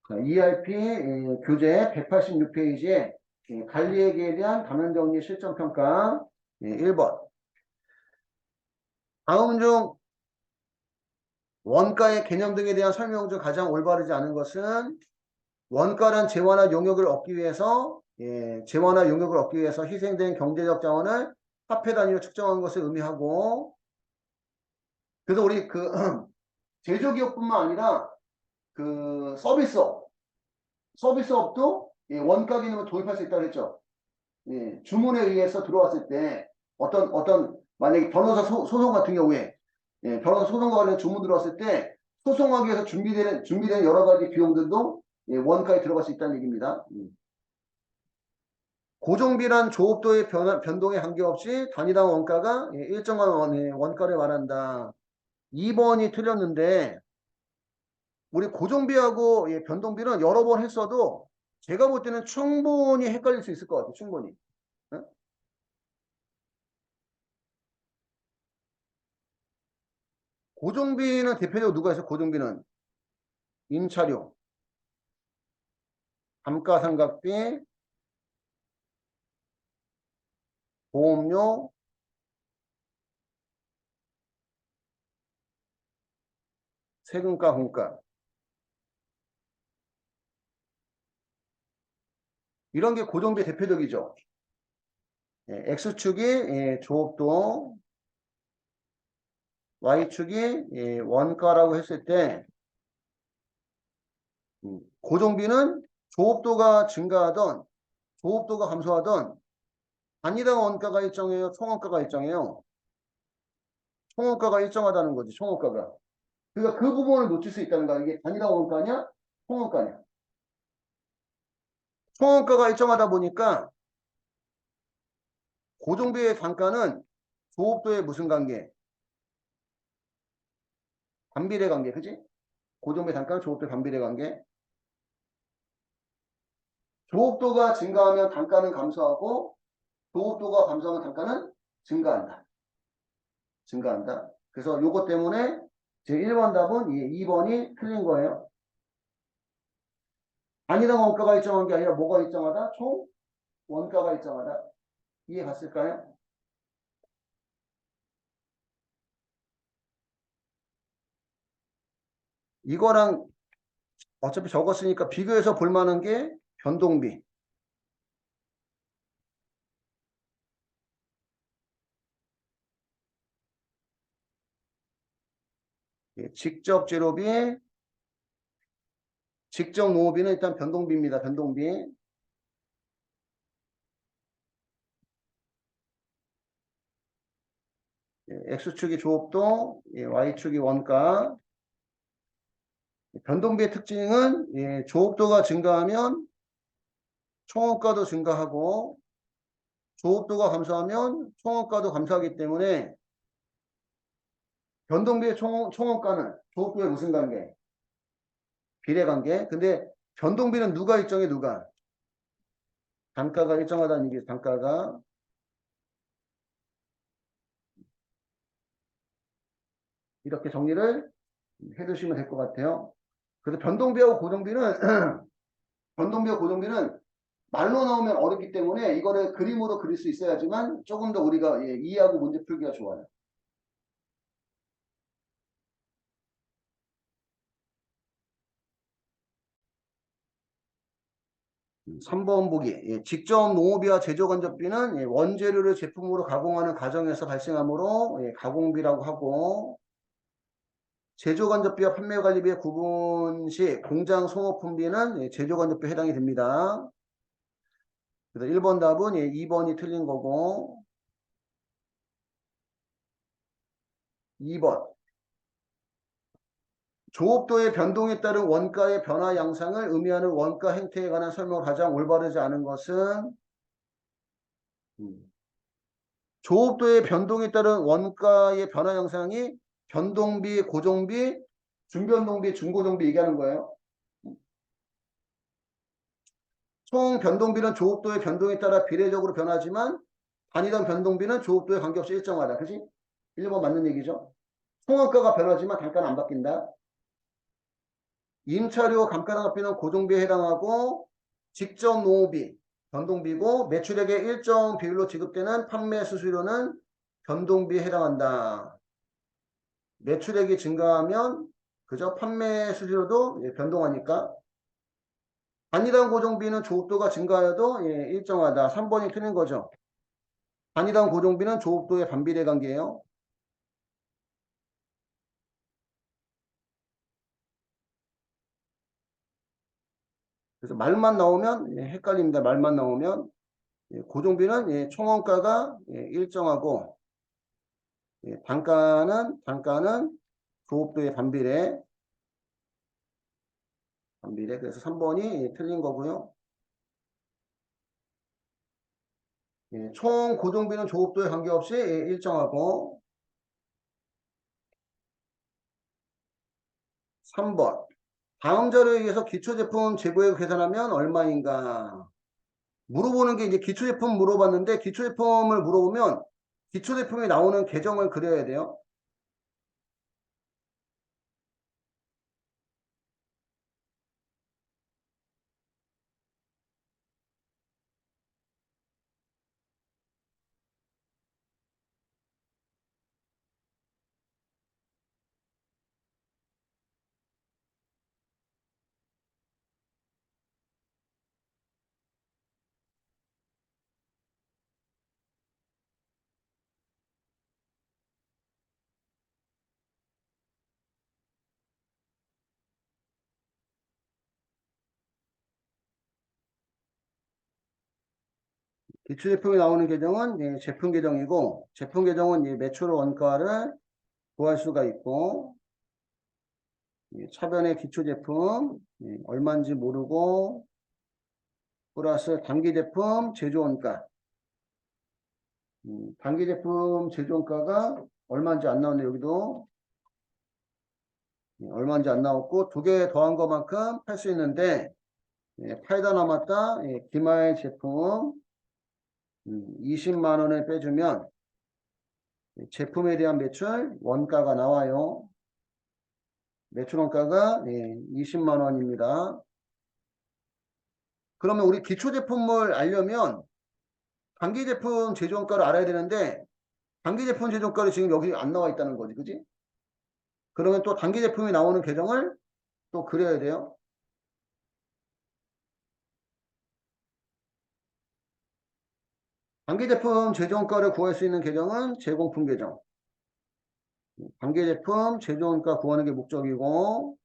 자, ERP 교재 186페이지에 관리회계에 대한 단원정리 실전평가 1번. 다음 중 원가의 개념 등에 대한 설명 중 가장 올바르지 않은 것은 원가란 재화나 용역을 얻기 위해서 재화나 용역을 얻기 위해서 희생된 경제적 자원을 화폐 단위로 측정한 것을 의미하고, 그래서 우리 그 제조기업뿐만 아니라 그 서비스업도 원가 개념을 도입할 수 있다고 했죠. 주문에 의해서 들어왔을 때 만약에 변호사 소송 같은 경우에 변호사 소송과 관련 주문 들어왔을 때 소송하기 위해서 준비되는 여러 가지 비용들도 원가에 들어갈 수 있다는 얘기입니다. 고정비란 조업도의 변동에 관계없이 단위당 원가가 일정한 원가를 말한다. 2번이 틀렸는데, 우리 고정비하고 변동비는 여러 번 했어도 제가 볼 때는 충분히 헷갈릴 수 있을 것 같아요. 충분히. 응? 고정비는 대표적으로 누가 있어요? 고정비는 임차료, 감가상각비, 보험료, 세금가, 공가. 이런 게 고정비 대표적이죠. X축이 조업도, Y축이 원가라고 했을 때 고정비는 조업도가 증가하던 조업도가 감소하던 단위당 원가가 일정해요? 총원가가 일정해요? 총원가가 일정하다는 거지. 총원가가. 그러니까 그 부분을 놓칠 수 있다는 거야. 이게 단위당 원가냐? 총원가냐? 총원가가 일정하다 보니까 고정비의 단가는 조업도의 무슨 관계? 반비례 관계. 그지? 고정비 단가는 조업도의 반비례 관계. 조업도가 증가하면 단가는 감소하고 조업도가 감소하면 단가는 증가한다. 증가한다. 그래서 요것 때문에 제 1번 답은 2번이 틀린 거예요. 단위당 원가가 일정한 게 아니라 뭐가 일정하다? 총 원가가 일정하다. 이해 갔을까요? 이거랑 어차피 적었으니까 비교해서 볼 만한 게 변동비. 직접 재료비, 직접 노무비는 일단 변동비입니다. 변동비. X축이 조업도, Y축이 원가. 변동비의 특징은 조업도가 증가하면 총원가도 증가하고 조업도가 감소하면 총원가도 감소하기 때문에 변동비의 총원가는 조업도의 무슨 관계? 비례관계. 근데 변동비는 누가 일정해? 누가? 단가가 일정하다는 얘기죠. 단가가. 이렇게 정리를 해두시면 될 것 같아요. 그래서 변동비하고 고정비는 변동비와 고정비는 말로 나오면 어렵기 때문에 이거를 그림으로 그릴 수 있어야지만 조금 더 우리가 이해하고 문제 풀기가 좋아요. 3번 보기. 직접 농업비와 제조간접비는 원재료를 제품으로 가공하는 과정에서 발생하므로 가공비라고 하고, 제조간접비와 판매관리비의 구분 시 공장 소모품비는 제조간접비에 해당이 됩니다. 그래서 1번 답은 2번이 틀린 거고, 2번. 조업도의 변동에 따른 원가의 변화 양상을 의미하는 원가 행태에 관한 설명을 가장 올바르지 않은 것은 조업도의 변동에 따른 원가의 변화 양상이 변동비, 고정비, 중변동비, 중고정비 얘기하는 거예요. 총 변동비는 조업도의 변동에 따라 비례적으로 변하지만 단위당 변동비는 조업도에 관계없이 일정하다. 그지? 1번 맞는 얘기죠. 총원가가 변하지만 단가는 안 바뀐다. 임차료 감가상각비는 고정비에 해당하고 직접 노무비, 변동비고 매출액의 일정 비율로 지급되는 판매 수수료는 변동비에 해당한다. 매출액이 증가하면 그죠? 판매 수수료도 변동하니까 단위당 고정비는 조업도가 증가해도 일정하다. 3번이 틀린 거죠. 단위당 고정비는 조업도의 반비례 관계예요. 그래서 말만 나오면 헷갈립니다. 말만 나오면 고정비는 총원가가 일정하고 단가는 조업도의 반비례. 그래서 3번이 틀린 거고요. 총 고정비는 조업도에 관계없이 일정하고 3번 다음 자료에 의해서 기초제품 재고액 계산하면 얼마인가 물어보는 게 이제 기초제품 물어봤는데 기초제품을 물어보면 기초제품이 나오는 계정을 그려야 돼요. 기초제품이 나오는 계정은 제품 계정이고 제품 계정은 매출 원가를 구할 수가 있고 차변의 기초제품 얼마인지 모르고 플러스 단기제품 제조원가 단기제품 제조원가가 얼마인지 안 나오는데 여기도 얼마인지 안 나왔고 두 개 더한 것만큼 팔 수 있는데 팔다 남았다 기마의 제품 20만 원을 빼주면 제품에 대한 매출 원가가 나와요. 매출 원가가 20만 원입니다. 그러면 우리 기초 제품을 알려면 단기 제품 제조원가를 알아야 되는데 단기 제품 제조원가를 지금 여기 안 나와 있다는 거지, 그지? 그러면 또 단기 제품이 나오는 계정을 또 그려야 돼요. 단기 제품 제조원가를 구할 수 있는 계정은 제공품 계정. 단기 제품 제조원가 구하는 게 목적이고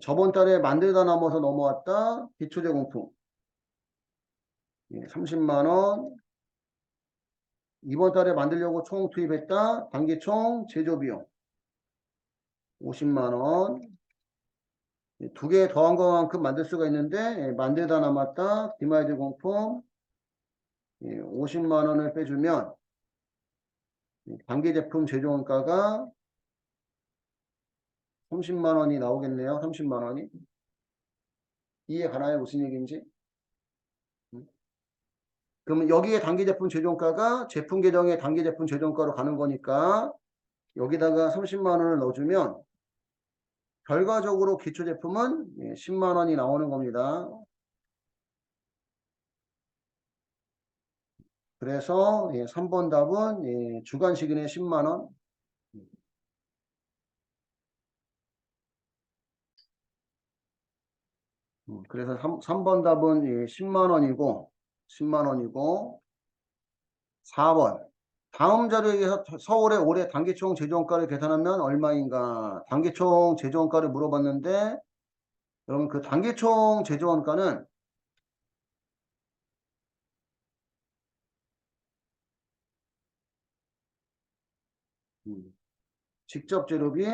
저번 달에 만들다 남아서 넘어왔다 기초제공품 30만 원 이번 달에 만들려고 총 투입했다 단기총 제조비용 50만 원 두 개 더한 것만큼 만들 수가 있는데 만들다 남았다 디마이드 공품 50만 원을 빼주면 단기 제품 제조원가가 30만 원이 나오겠네요. 30만 원이 이해 가나요? 무슨 얘기인지? 그러면 여기에 단기 제품 제조원가가 제품 계정에 단기 제품 제조원가로 가는 거니까 여기다가 30만 원을 넣어주면 결과적으로 기초 제품은 10만 원이 나오는 겁니다. 그래서 3번 답은 주간식이네 10만 원. 그래서 3번 답은 10만 원이고 10만 원이고 4번 다음 자료에 의해서 서울의 올해 단기총 제조원가를 계산하면 얼마인가? 단기총 제조원가를 물어봤는데 여러분 그 단기총 제조원가는 직접 재료비,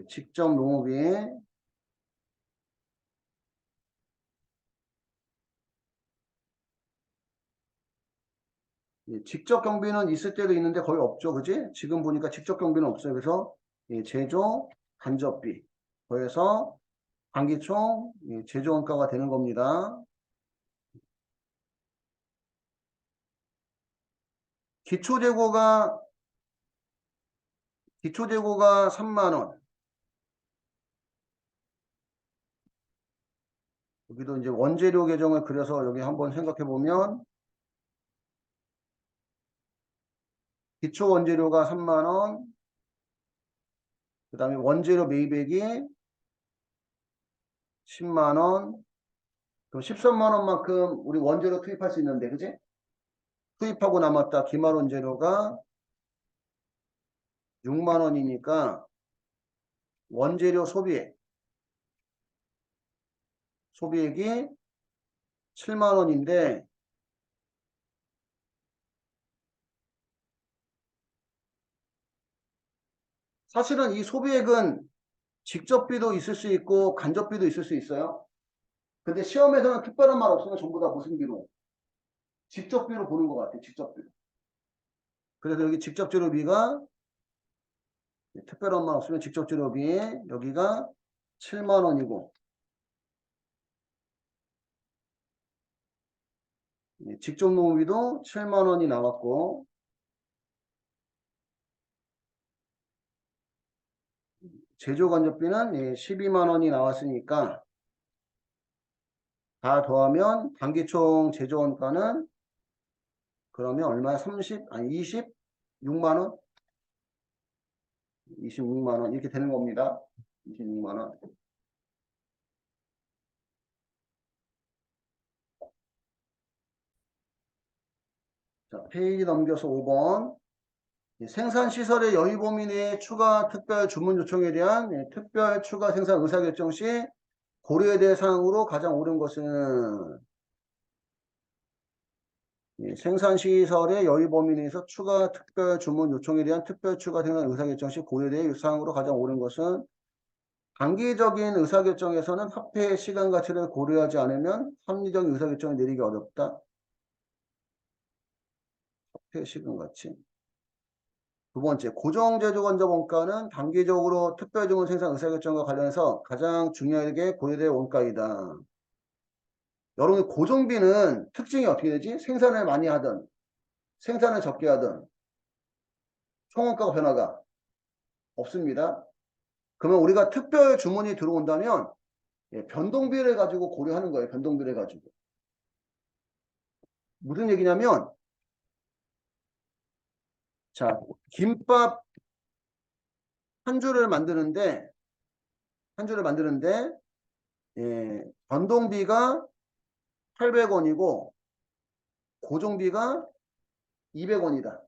직접 농업비, 직접 경비는 있을 때도 있는데 거의 없죠. 그지? 지금 보니까 직접 경비는 없어요. 그래서 제조 간접비 더해서 단기총 제조원가가 되는 겁니다. 기초재고가 기초재고가 3만 원. 여기도 이제 원재료 계정을 그려서 여기 한번 생각해 보면 기초 원재료가 3만 원. 그 다음에 원재료 매입액이 10만 원. 그럼 13만 원만큼 우리 원재료 투입할 수 있는데, 그지? 투입하고 남았다. 기말 원재료가 6만 원이니까 원재료 소비액이 7만 원인데 사실은 이 소비액은 직접비도 있을 수 있고 간접비도 있을 수 있어요. 근데 시험에서는 특별한 말 없으면 전부 다 무슨 비로? 직접비로 보는 것 같아요. 직접비로. 그래서 여기 직접재료비가 특별한 말 없으면 직접재료비 여기가 7만 원이고 직접노무비도 7만 원이 나왔고 제조간접비는 12만 원이 나왔으니까 다 더하면 단기총 제조원가는 그러면 얼마야? 26만 원? 26만 원 이렇게 되는 겁니다. 26만 원. 자, 페이지 넘겨서 5번. 생산시설의 여유 범위 내에 추가 특별 주문 요청에 대한 특별 추가 생산 의사결정 시 고려해야 될 사항으로 가장 옳은 것은 생산시설의 여유 범위 내에서 추가 특별 주문 요청에 대한 특별 추가 생산 의사결정 시 고려해야 될 사항으로 가장 옳은 것은 단기적인 의사결정에서는 화폐의 시간 가치를 고려하지 않으면 합리적인 의사결정을 내리기 어렵다. 화폐의 시간 가치. 두 번째, 고정제조건적 원가는 단기적으로 특별주문 생산 의사결정과 관련해서 가장 중요하게 고려될 원가이다. 여러분, 고정비는 특징이 어떻게 되지? 생산을 많이 하든 생산을 적게 하든 총원가가 변화가 없습니다. 그러면 우리가 특별 주문이 들어온다면 변동비를 가지고 고려하는 거예요. 변동비를 가지고. 무슨 얘기냐면 자, 김밥 한 줄을 만드는데 변동비가 800원이고 고정비가 200원이다.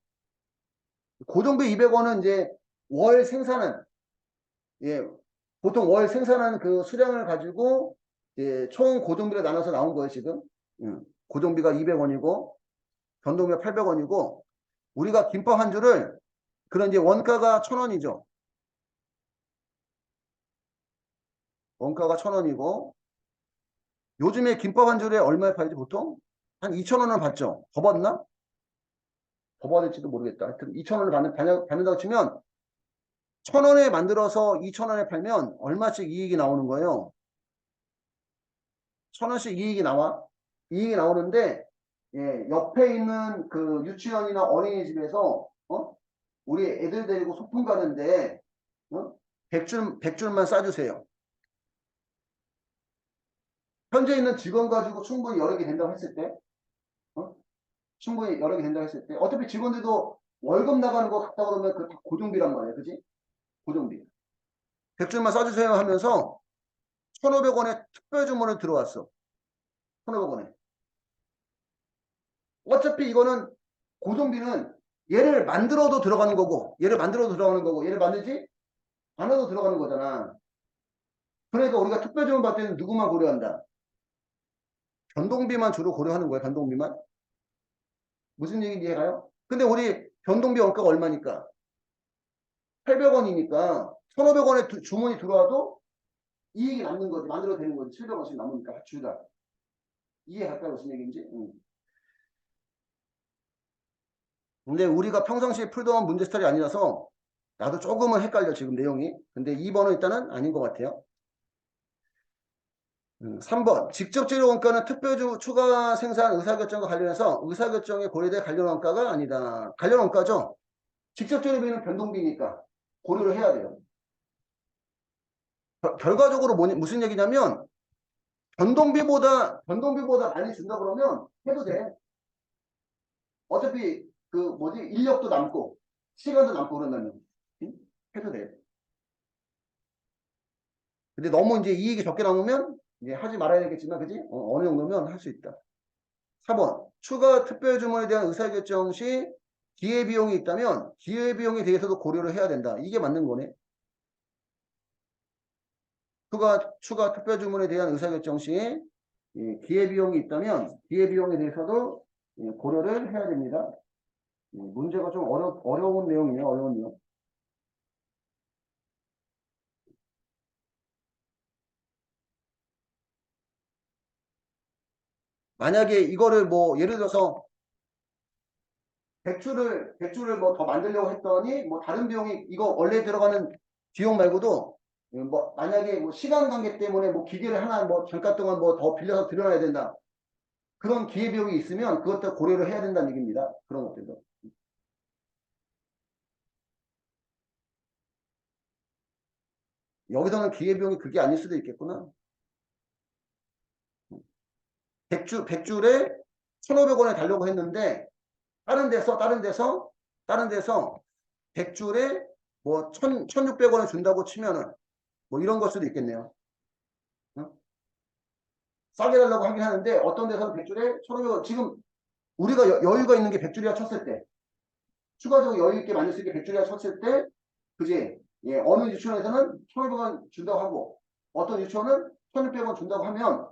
고정비 200원은 이제 월 생산은 보통 월 생산한 그 수량을 가지고 총 고정비를 나눠서 나온 거예요, 지금. 고정비가 200원이고 변동비가 800원이고 우리가 김밥 한 줄을 그런 이제 원가가 1,000원이죠. 원가가 1,000원이고 요즘에 김밥 한 줄에 얼마에 팔지 보통? 한 2,000원을 받죠. 더 받나? 더 받을지도 모르겠다. 하여튼 2,000원을 받는다고 치면 1,000원에 만들어서 2,000원에 팔면 얼마씩 이익이 나오는 거예요. 1,000원씩 이익이 나와. 이익이 나오는데 옆에 있는 그 유치원이나 어린이집에서 우리 애들 데리고 소풍 가는데 100줄만 싸주세요. 현재 있는 직원 가지고 충분히 여러 개 된다고 했을 때 충분히 여러 개 된다고 했을 때 어차피 직원들도 월급 나가는 거 같다 그러면 그 다 고정비란 말이에요. 그지? 고정비. 100줄만 싸주세요 하면서 1,500원에 특별 주문을 들어왔어. 1,500원에. 어차피 이거는 고정비는 얘를 만들어도 들어가는 거고 얘를 만들어도 들어가는 거고 얘를 만들지 않아도 들어가는 거잖아. 그러니까 우리가 특별 주문 받을 때는 누구만 고려한다? 변동비만 주로 고려하는 거야. 변동비만. 무슨 얘기인지 이해가요? 근데 우리 변동비 원가가 얼마니까? 800원이니까 1,500원에 주문이 들어와도 이익이 남는 거지. 만들어도 되는 거지. 700원씩 남으니까 주다. 이해할까요? 무슨 얘기인지? 근데 우리가 평상시에 풀던 문제 스타일이 아니라서 나도 조금은 헷갈려 지금 내용이. 근데 2번은 일단은 아닌 것 같아요. 3번 직접 재료 원가는 특별 추가 생산 의사결정과 관련해서 의사결정에 고려될 관련 원가가 아니다. 관련 원가죠. 직접 재료비는 변동비니까. 고려를 해야 돼요. 결과적으로 무슨 얘기냐면 변동비보다 많이 준다 그러면 해도 돼. 어차피 그 뭐지 인력도 남고 시간도 남고 그런다면 응? 해도 돼. 근데 너무 이제 이익이 적게 남으면 이제 하지 말아야 되겠지만 그지? 어느 정도면 할 수 있다. 4번 추가 특별 주문에 대한 의사결정 시 기회비용이 있다면 기회비용에 대해서도 고려를 해야 된다. 이게 맞는 거네. 추가 특별 주문에 대한 의사결정 시 기회비용이 있다면 기회비용에 대해서도 고려를 해야 됩니다. 문제가 좀 어려운 내용이에요. 어려운 내용. 만약에 이거를 뭐 예를 들어서 백주를 뭐 더 만들려고 했더니 뭐 다른 비용이 이거 원래 들어가는 비용 말고도 뭐 만약에 뭐 시간 관계 때문에 뭐 기계를 하나 뭐 잠깐 동안 뭐 더 빌려서 들여놔야 된다. 그런 기회비용이 있으면 그것도 고려를 해야 된다는 얘기입니다. 그런 것들도. 여기서는 기회비용이 그게 아닐 수도 있겠구나. 백줄에 1,500원에 달려고 했는데 다른 데서 백줄에 뭐 1,600원을 준다고 치면은 뭐 이런 걸 수도 있겠네요. 응? 싸게 달라고 하긴 하는데 어떤 데서는 백줄에 1,500원 지금 우리가 여유가 있는 게 백줄이라 쳤을 때 추가적으로 여유 있게 만들 수 있게 백줄이라 쳤을 때 그지? 예, 어느 유치원에서는 1,500원 준다고 하고 어떤 유치원은 1,600원 준다고 하면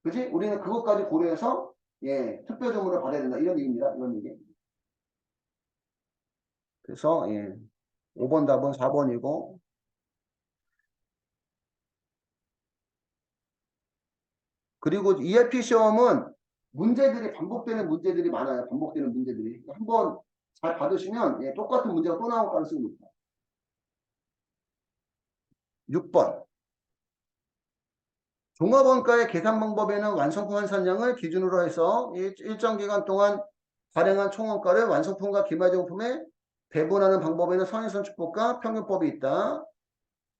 그지? 우리는 그것까지 고려해서 예, 특별 조문을 받아야 된다. 이런 얘기입니다. 이런 얘기. 그래서 예, 5번 답은 4번이고 그리고 ERP 시험은 문제들이 반복되는 문제들이 많아요. 반복되는 문제들이. 한번 잘 받으시면 예, 똑같은 문제가 또 나올 가능성이 높아요. 6번. 종합원가의 계산 방법에는 완성품 환산량을 기준으로 해서 일정 기간 동안 발행한 총원가를 완성품과 기말제품에 배분하는 방법에는 선인선출법과 평균법이 있다.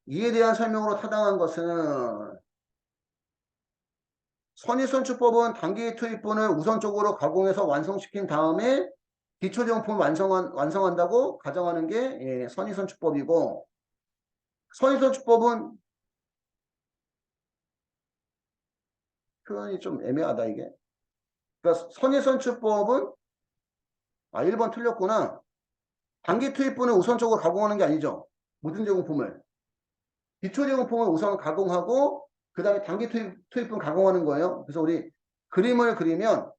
이에 대한 설명으로 타당한 것은 선입선출법은 단기 투입분을 우선적으로 가공해서 완성시킨 다음에 기초제품을 완성한다고 가정하는 게 예, 선입선출법이고 선입선출법은 표현이 좀 애매하다 이게. 그러니까 선입선출법은 1번 틀렸구나. 단기 투입분을 우선적으로 가공하는 게 아니죠. 모든 제공품을. 기초 제공품을 우선 가공하고 그 다음에 단기 투입분 가공하는 거예요. 그래서 우리 그림을 그리면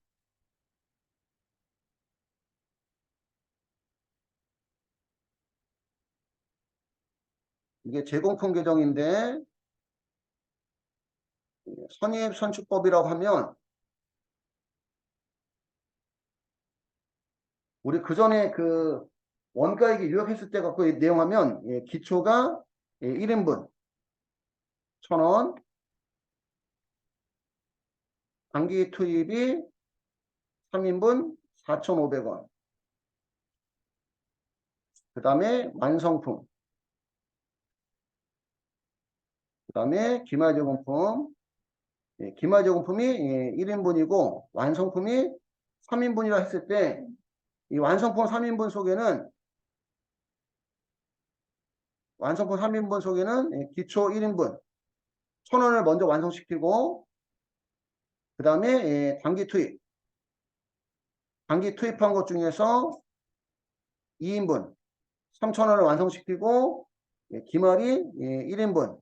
이게 제공품 규정인데 선입선출법이라고 하면 우리 그 전에 그 원가액이 유역했을 때 갖고 내용하면 예, 기초가 예, 1인분 1,000원 단기 투입이 3인분 4,500원 그 다음에 완성품 그 다음에 기말제공품 예, 기말제공품이 예, 1인분이고 완성품이 3인분이라 했을 때 이 완성품 3인분 속에는 예, 기초 1인분 1,000원을 먼저 완성시키고 그 다음에 예, 단기 투입한 것 중에서 2인분 3,000원을 완성시키고 예, 기말이 예, 1인분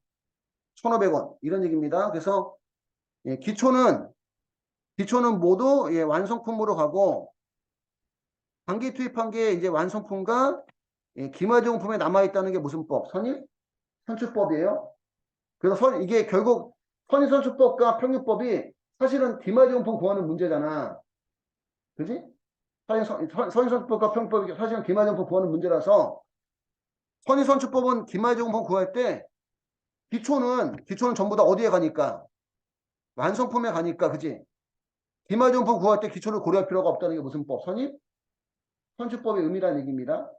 1,500원 이런 얘기입니다. 그래서 예, 기초는 모두 예, 완성품으로 가고 단기 투입한 게 이제 완성품과 예, 기말제공품에 남아있다는 게 무슨 법? 선출법이에요. 그래서 이게 결국 선입선출법과 평균법이 사실은 기말제공품 구하는 문제잖아. 그지? 선입선출법과 평균법이 사실은 기말제공품 구하는 문제라서 선입선출법은 기말제공품 구할 때 기초는 전부 다 어디에 가니까 완성품에 가니까 그지? 기말제공품 구할 때 기초를 고려할 필요가 없다는 게 무슨 법? 선출법의 의미라는 얘기입니다.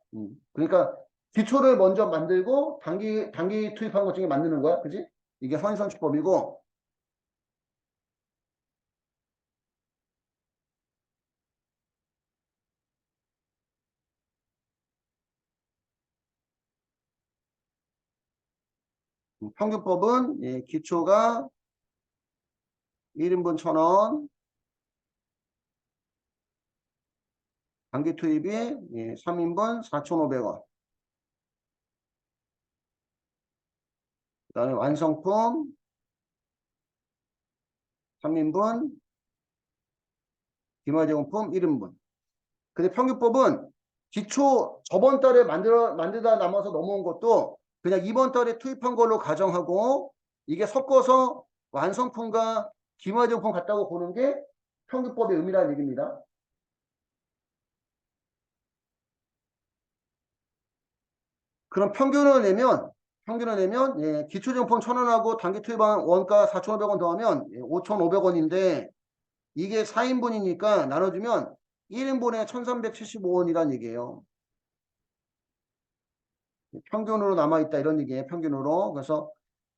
그러니까 기초를 먼저 만들고 단기 투입한 것 중에 만드는 거야. 그지? 이게 선의선출법이고 평균법은 예, 기초가 1인분 1,000원, 단기 투입이 예, 3인분 4,500원. 그다음에 완성품 3인분, 기마제공품 1인분. 근데 평균법은 기초 저번 달에 만들다 남아서 넘어온 것도 그냥 이번 달에 투입한 걸로 가정하고 이게 섞어서 완성품과 기마제품 같다고 보는 게 평균법의 의미라는 얘기입니다. 그럼 평균을 내면 예, 기초정품 1,000원하고 단기 투입한 원가 4,500원 더하면 예, 5,500원인데 이게 4인분이니까 나눠주면 1인분에 1,375원이란 얘기예요. 평균으로 남아있다 이런 얘기예요. 평균으로. 그래서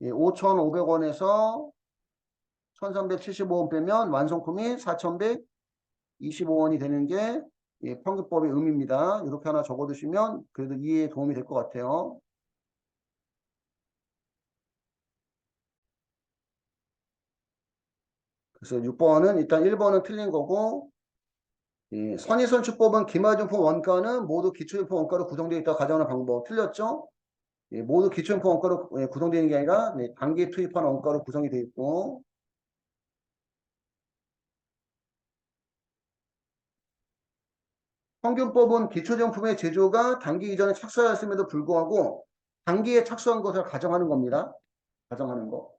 5,500원에서 1,375원 빼면 완성품이 4,125원이 되는 게 예, 평균법의 의미입니다. 이렇게 하나 적어두시면 그래도 이해에 도움이 될 것 같아요. 그래서 6번은 일단 1번은 틀린 거고 예, 선의선출법은 기말증품 원가는 모두 기초증품 원가로 구성되어 있다고 가정하는 방법 틀렸죠? 예, 모두 기초증품 원가로 예, 구성되어 있는 게 아니라 예, 단기 투입한 원가로 구성이 되어 있고 평균법은 기초정품의 제조가 단기 이전에 착수하였음에도 불구하고 단기에 착수한 것을 가정하는 겁니다. 가정하는 거.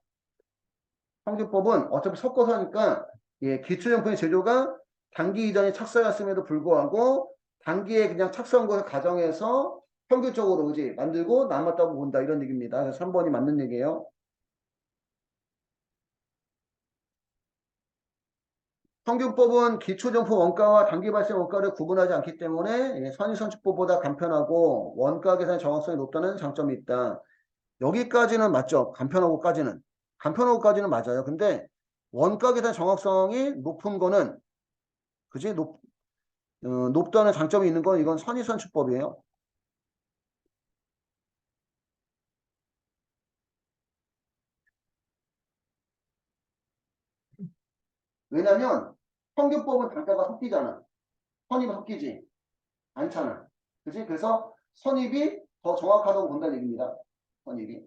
평균법은 어차피 섞어서 하니까 예, 기초정품의 제조가 단기 이전에 착수하였음에도 불구하고 단기에 그냥 착수한 것을 가정해서 평균적으로 그지 만들고 남았다고 본다 이런 얘기입니다. 그래서 3번이 맞는 얘기예요. 평균법은 기초정품 원가와 단기 발생 원가를 구분하지 않기 때문에 예, 선의선출법보다 간편하고 원가 계산의 정확성이 높다는 장점이 있다. 여기까지는 맞죠. 간편하고까지는. 간편하고까지는 맞아요. 근데 원가 계산 정확성이 높은 거는 그지 높다는 장점이 있는 건 이건 선의선출법이에요. 왜냐면 평균법은 단가가 섞이잖아. 선입이 섞이지 않잖아. 그지 그래서 선입이 더 정확하다고 본다는 얘기입니다. 선입이.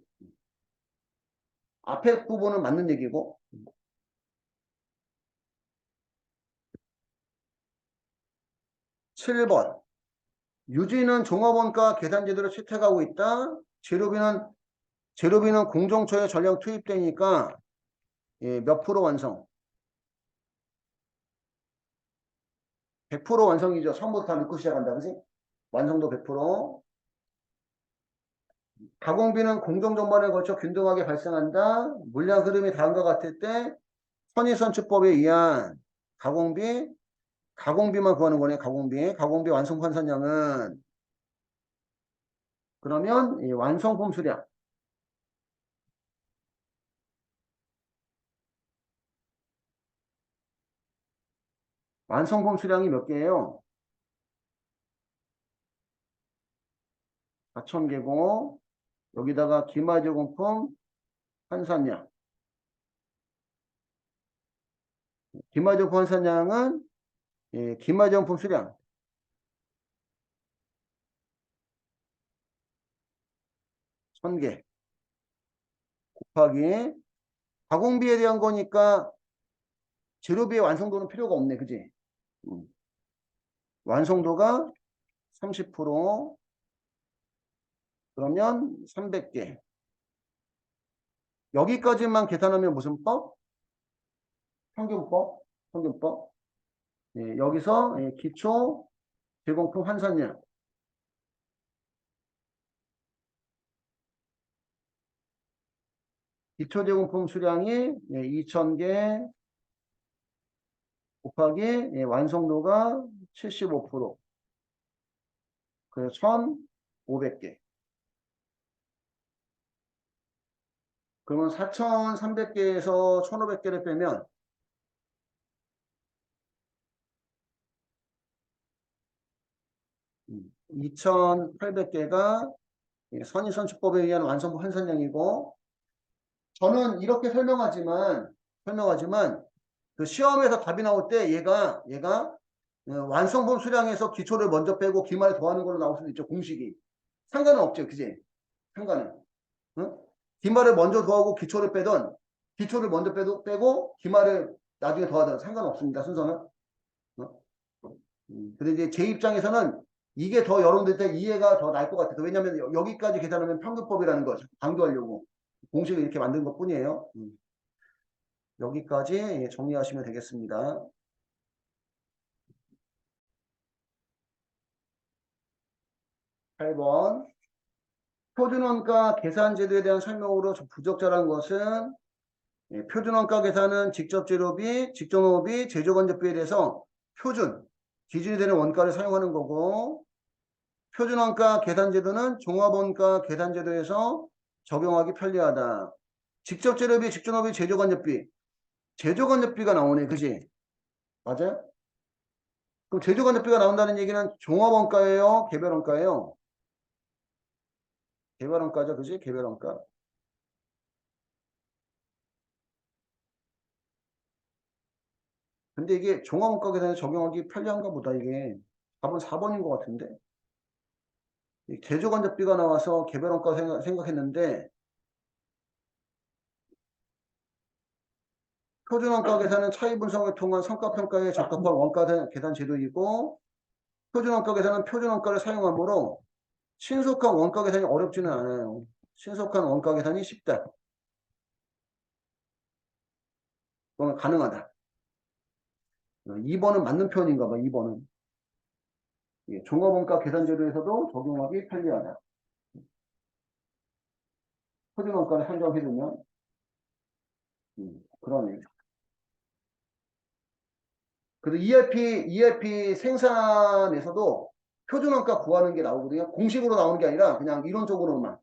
앞에 부분은 맞는 얘기고 7번 유지는 종업원가 계산 제도를 채택하고 있다. 재료비는 공정처에 전량 투입되니까 예, 몇 프로 완성? 100% 완성이죠. 처음부터 다 넣고 시작한다. 그지? 완성도 100%. 가공비는 공정 전반에 걸쳐 균등하게 발생한다. 물량 흐름이 다음과 같을 때 선의선출법에 의한 가공비만 구하는 거네. 가공비 완성 환산량은 그러면 이 완성품 수량 완성품 수량이 몇 개예요? 4,000개고 여기다가 기마제공품 환산량 기마제공품 환산량은 예, 기마제공품 수량 1,000개 곱하기 가공비에 대한 거니까 재료비의 완성도는 필요가 없네. 그지? 음. 완성도가 30% 그러면 300개. 여기까지만 계산하면 무슨 법? 평균법. 평균법. 예, 여기서 예, 기초 제공품 환산량. 기초 제공품 수량이 예, 2,000개 곱하기 예, 완성도가 75%. 그래서 1,500개. 그러면 4,300개에서 1,500개를 빼면 2,800개가 선의선출법에 의한 완성부 환산량이고 저는 이렇게 설명하지만 그 시험에서 답이 나올 때 얘가 완성본 수량에서 기초를 먼저 빼고 기말을 더하는 걸로 나올 수도 있죠. 공식이. 상관은 없죠. 그지? 상관은. 응? 기말을 먼저 더하고 기초를 빼던 기초를 먼저 빼고 기말을 나중에 더하든 상관없습니다. 순서는. 어? 근데 이제 제 입장에서는 이게 더 여러분들 때 이해가 더 날 것 같아서 왜냐하면 여기까지 계산하면 평균법이라는 거 강조하려고 공식을 이렇게 만든 것 뿐이에요. 여기까지 정리하시면 되겠습니다. 8번 표준원가 계산제도에 대한 설명으로 부적절한 것은 표준원가 계산은 직접 재료비, 직접 농업비, 제조건조비에 대해서 표준, 기준이 되는 원가를 사용하는 거고 표준원가 계산제도는 종합원가 계산제도에서 적용하기 편리하다. 직접 재료비, 직접 농업비, 제조건조비. 제조건조비가 나오네. 그지? 맞아요? 그럼 제조건조비가 나온다는 얘기는 종합원가예요? 개별원가예요? 개별원가죠. 그지? 개별원가. 근데 이게 종합원가 계산에 적용하기 편리한가 보다. 이게 답은 4번인 것 같은데. 제조건조비가 나와서 개별원가 생각했는데 표준원가 계산은 차이 분석을 통한 성과평가에 적합한 원가 계산 제도이고 표준원가 계산은 표준원가를 사용하므로 신속한 원가 계산이 어렵지는 않아요. 신속한 원가 계산이 쉽다. 그건 가능하다. 2번은 맞는 표현인가 봐. 2번은. 종합원가 계산 제도에서도 적용하기 편리하다. 표준원가를 산정해두면 그러네. 그래서 ERP 생산에서도 표준원가 구하는 게 나오거든요. 공식으로 나오는 게 아니라 그냥 이론적으로만.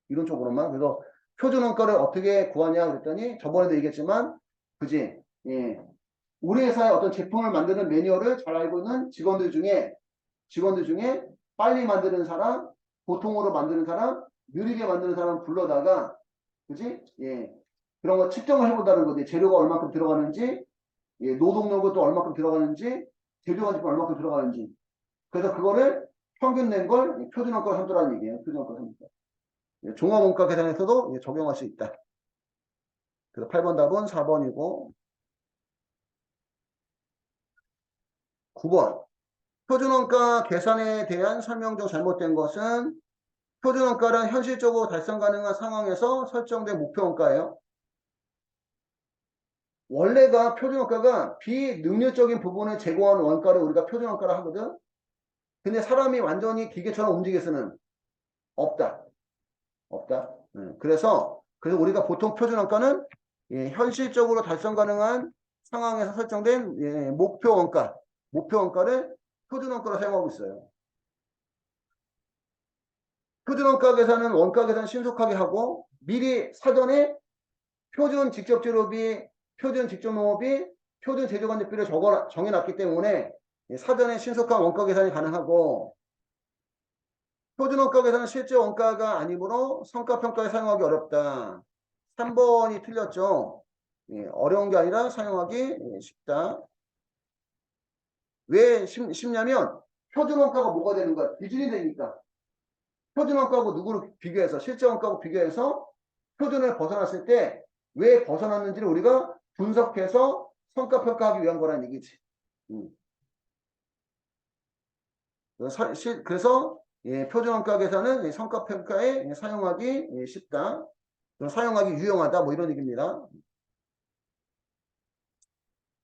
그래서 표준원가를 어떻게 구하냐 그랬더니 저번에도 얘기했지만, 그지? 예. 우리 회사의 어떤 제품을 만드는 매뉴얼을 잘 알고 있는 직원들 중에 빨리 만드는 사람, 보통으로 만드는 사람, 느리게 만드는 사람 불러다가, 그지? 예. 그런 거 측정을 해본다는 거지. 재료가 얼마큼 들어가는지, 예, 노동력은 또 얼마큼 들어가는지, 제조가 지금 얼마큼 들어가는지. 그래서 그거를 평균 낸 걸 표준원가 삼도라는 얘기예요. 표준원가 삼도. 예, 종합원가 계산에서도 적용할 수 있다. 그래서 8번 답은 4번이고 9번 표준원가 계산에 대한 설명 중 잘못된 것은 표준원가는 현실적으로 달성 가능한 상황에서 설정된 목표원가예요. 원래가 표준원가가 비능률적인 부분을 제공하는 원가를 우리가 표준원가라 하거든. 근데 사람이 완전히 기계처럼 움직일 수는 없다. 없다. 그래서 우리가 보통 표준원가는 현실적으로 달성 가능한 상황에서 설정된 목표원가를 표준원가로 사용하고 있어요. 표준원가 계산은 원가 계산 신속하게 하고 미리 사전에 표준 직접재료비, 표준 직접농업비, 표준 제조관리비를 정해놨기 때문에 사전에 신속한 원가 계산이 가능하고 표준원가 계산은 실제 원가가 아니므로 성과평가에 사용하기 어렵다. 3번이 틀렸죠. 어려운 게 아니라 사용하기 쉽다. 왜 쉽냐면 표준원가가 뭐가 되는 거야? 기준이 되니까. 표준원가하고 누구를 비교해서 실제 원가하고 비교해서 표준을 벗어났을 때 왜 벗어났는지를 우리가 분석해서 성과평가하기 위한 거라는 얘기지. 음. 그래서 표준원가 계산은 성과평가에 사용하기 쉽다. 사용하기 유용하다. 뭐 이런 얘기입니다.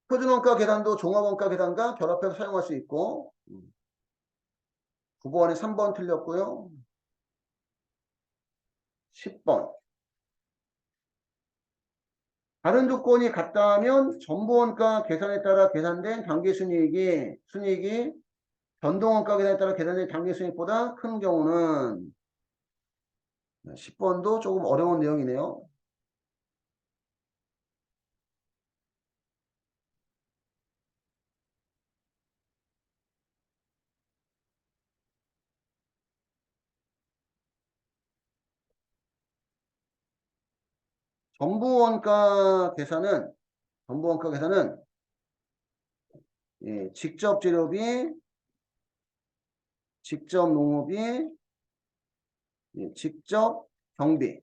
표준원가 계산도 종합원가 계산과 결합해서 사용할 수 있고 9번에 3번 틀렸고요. 10번. 다른 조건이 같다면 전부원가 계산에 따라 계산된 단계순이익이 변동원가 계산에 따라 계산된 단계순이익보다 큰 경우는 10번도 조금 어려운 내용이네요. 전부원가 계산은 전부원가 계산은 예, 직접 재료비, 직접 농업비, 예, 직접 경비,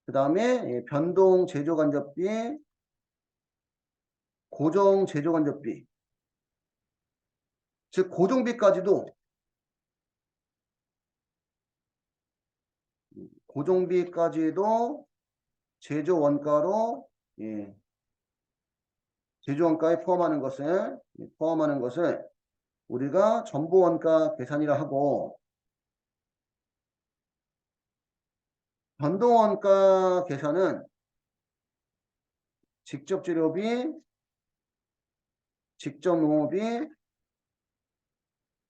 그 다음에 예, 변동 제조간접비, 고정 제조간접비, 즉 고정비까지도 제조 원가로 예, 제조 원가에 포함하는 것을 우리가 전부 원가 계산이라 하고, 변동 원가 계산은 직접 재료비, 직접 농업비,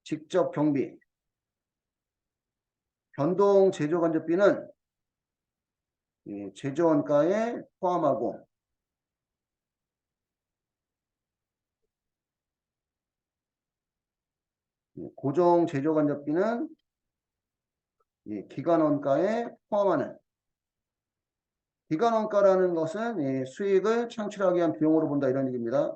직접 경비, 변동 제조 간접비는 예, 제조 원가에 포함하고, 예, 고정 제조 간접비는 예, 기간 원가에 포함하는. 기간 원가라는 것은 예, 수익을 창출하기 위한 비용으로 본다 이런 얘기입니다.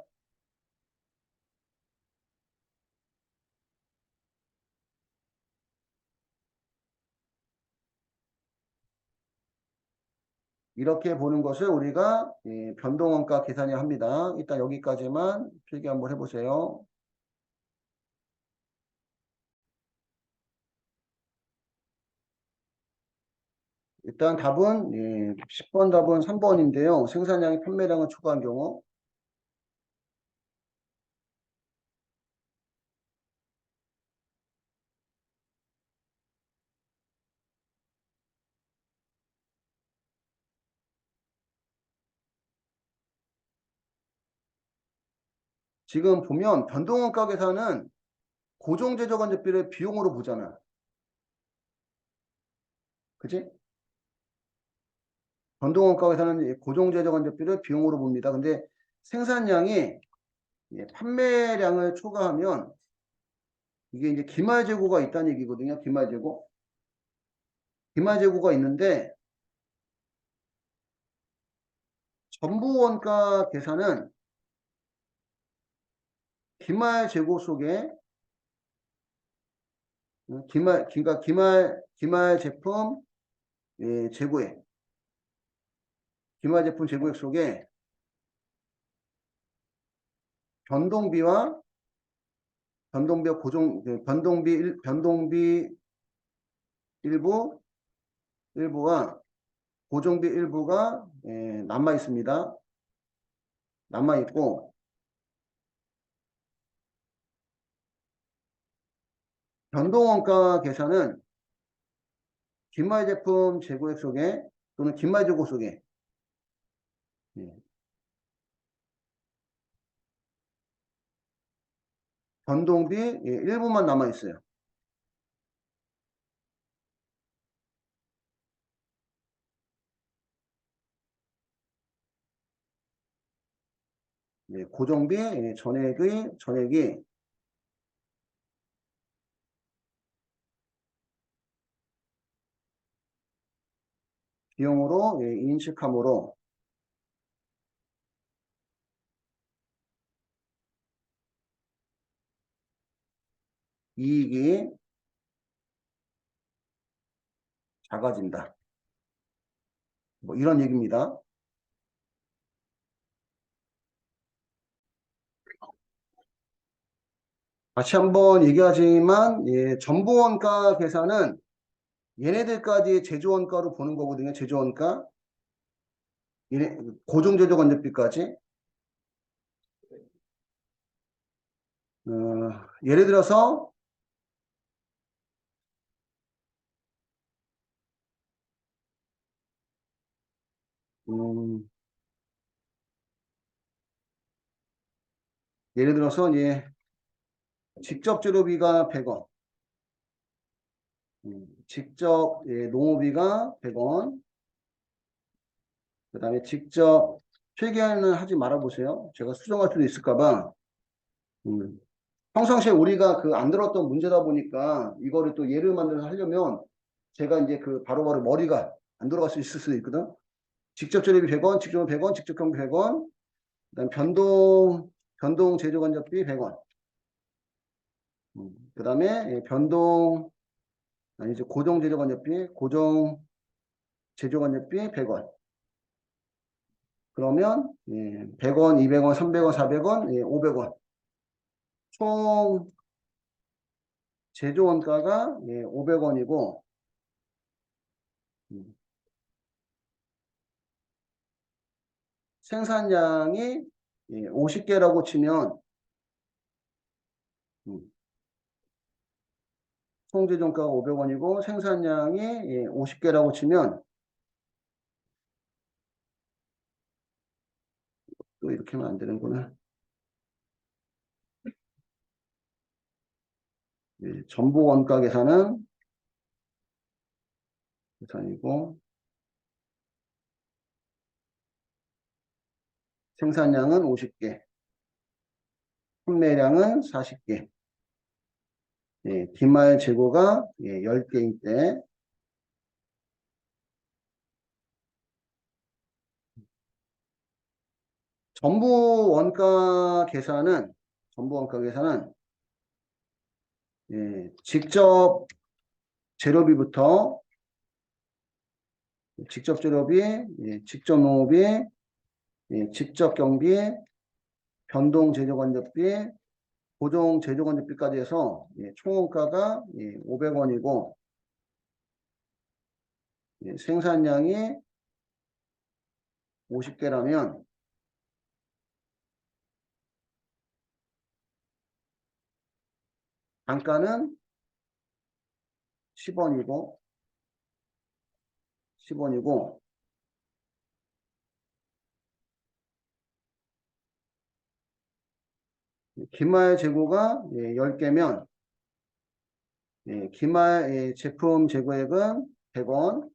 이렇게 보는 것을 우리가 예, 변동 원가 계산이라 합니다. 일단 여기까지만 필기 한번 해보세요. 일단 답은 예, 10번 답은 3번인데요. 생산량이 판매량을 초과한 경우. 지금 보면 변동원가 계산은 고정제조간접비를 비용으로 보잖아. 그치? 변동원가 계산은 고정제조간접비를 비용으로 봅니다. 근데 생산량이 예, 판매량을 초과하면 이게 이제 기말재고가 있다는 얘기거든요. 기말재고. 기말재고가 있는데 전부원가 계산은 기말재고 속에 그러니까 기말 제품 예, 재고액, 기말 제품 재고액 속에 변동비와 변동비와 고정 변동비 일부와 고정비 일부가 예, 남아 있습니다. 남아 있고 변동원가 계산은 기말 제품 재고액 속에 또는 기말 재고 속에 예, 변동비 예, 일부만 남아 있어요. 예, 고정비 예, 전액이 비용으로 예, 인식함으로 이익이 작아진다. 뭐 이런 얘기입니다. 다시 한번 얘기하지만 예, 전부원가 계산은 얘네들까지 제조원가로 보는 거거든요. 제조원가. 얘네, 고정제조건조비까지. 어, 예를 들어서 음, 예를 들어서 예, 직접 재료비가 100원, 직접 예, 농업비가 100원, 그 다음에 직접 필기는 하지 말아 보세요. 제가 수정할 수도 있을까 봐. 음, 평상시에 우리가 그 안 들었던 문제다 보니까 이거를 또 예를 만들어서 하려면 제가 이제 그 바로바로 머리가 안 들어갈 수 있을 수도 있거든. 직접 재료비 100원, 직접 100원, 직접 경비 100원. 그다음 변동 제조 간접비 100원. 그다음에 아니죠. 고정 제조 간접비, 고정 제조 간접비 100원. 그러면 100원, 200원, 300원, 400원, 500원. 총 제조 원가가 500원이고 생산량이 50개라고 치면 총 제조 원가가 500원이고 생산량이 50개라고 치면 또 이렇게 하면 안 되는구나. 전부 원가 계산이고 생산량은 50개, 판매량은 40개, 기말 재고가 10개일 때 전부 원가 계산은 직접 재료비부터 직접 재료비, 직접 농업비, 직접 경비, 변동 제조간접비, 고정 제조간접비까지 해서 총 원가가 500원이고 생산량이 50개라면 단가는 10원이고 기말 재고가 10개면 기말 제품 재고액은 100원.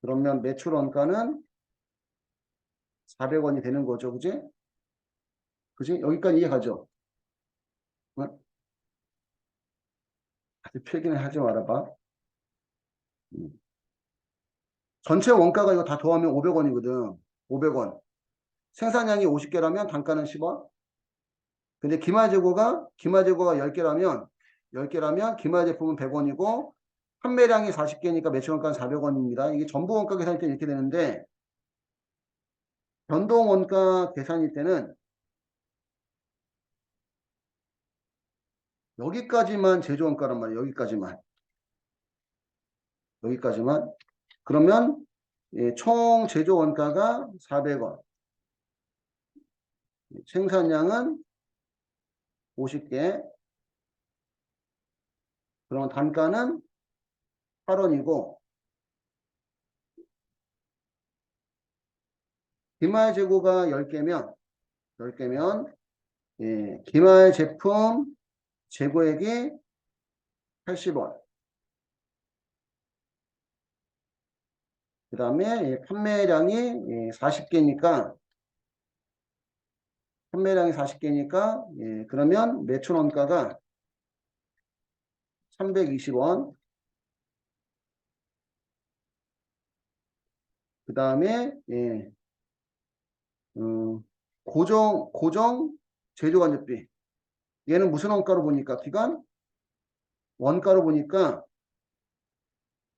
그러면 매출 원가는 400원이 되는 거죠. 그지? 그지? 여기까지 이해가죠? 어? 아주 필기는 하지 말아봐. 전체 원가가 이거 다 더하면 500원이거든. 500원. 생산량이 50개라면 단가는 10원. 근데 기말 재고가 10개라면 기말 제품은 100원이고 판매량이 40개니까 매출 원가는 400원입니다. 이게 전부 원가 계산일 때 이렇게 되는데 변동 원가 계산일 때는 여기까지만 제조 원가란 말이에요. 여기까지만. 그러면 총 제조 원가가 400원. 생산량은 50개. 그러면 단가는 8원이고 기말 재고가 10개면 기말 제품 재고액이 80원. 그 다음에 판매량이 40개니까 그러면 매출 원가가 320원. 그 다음에 고정 제조간접비. 얘는 무슨 원가로 보니까 기간 원가로 보니까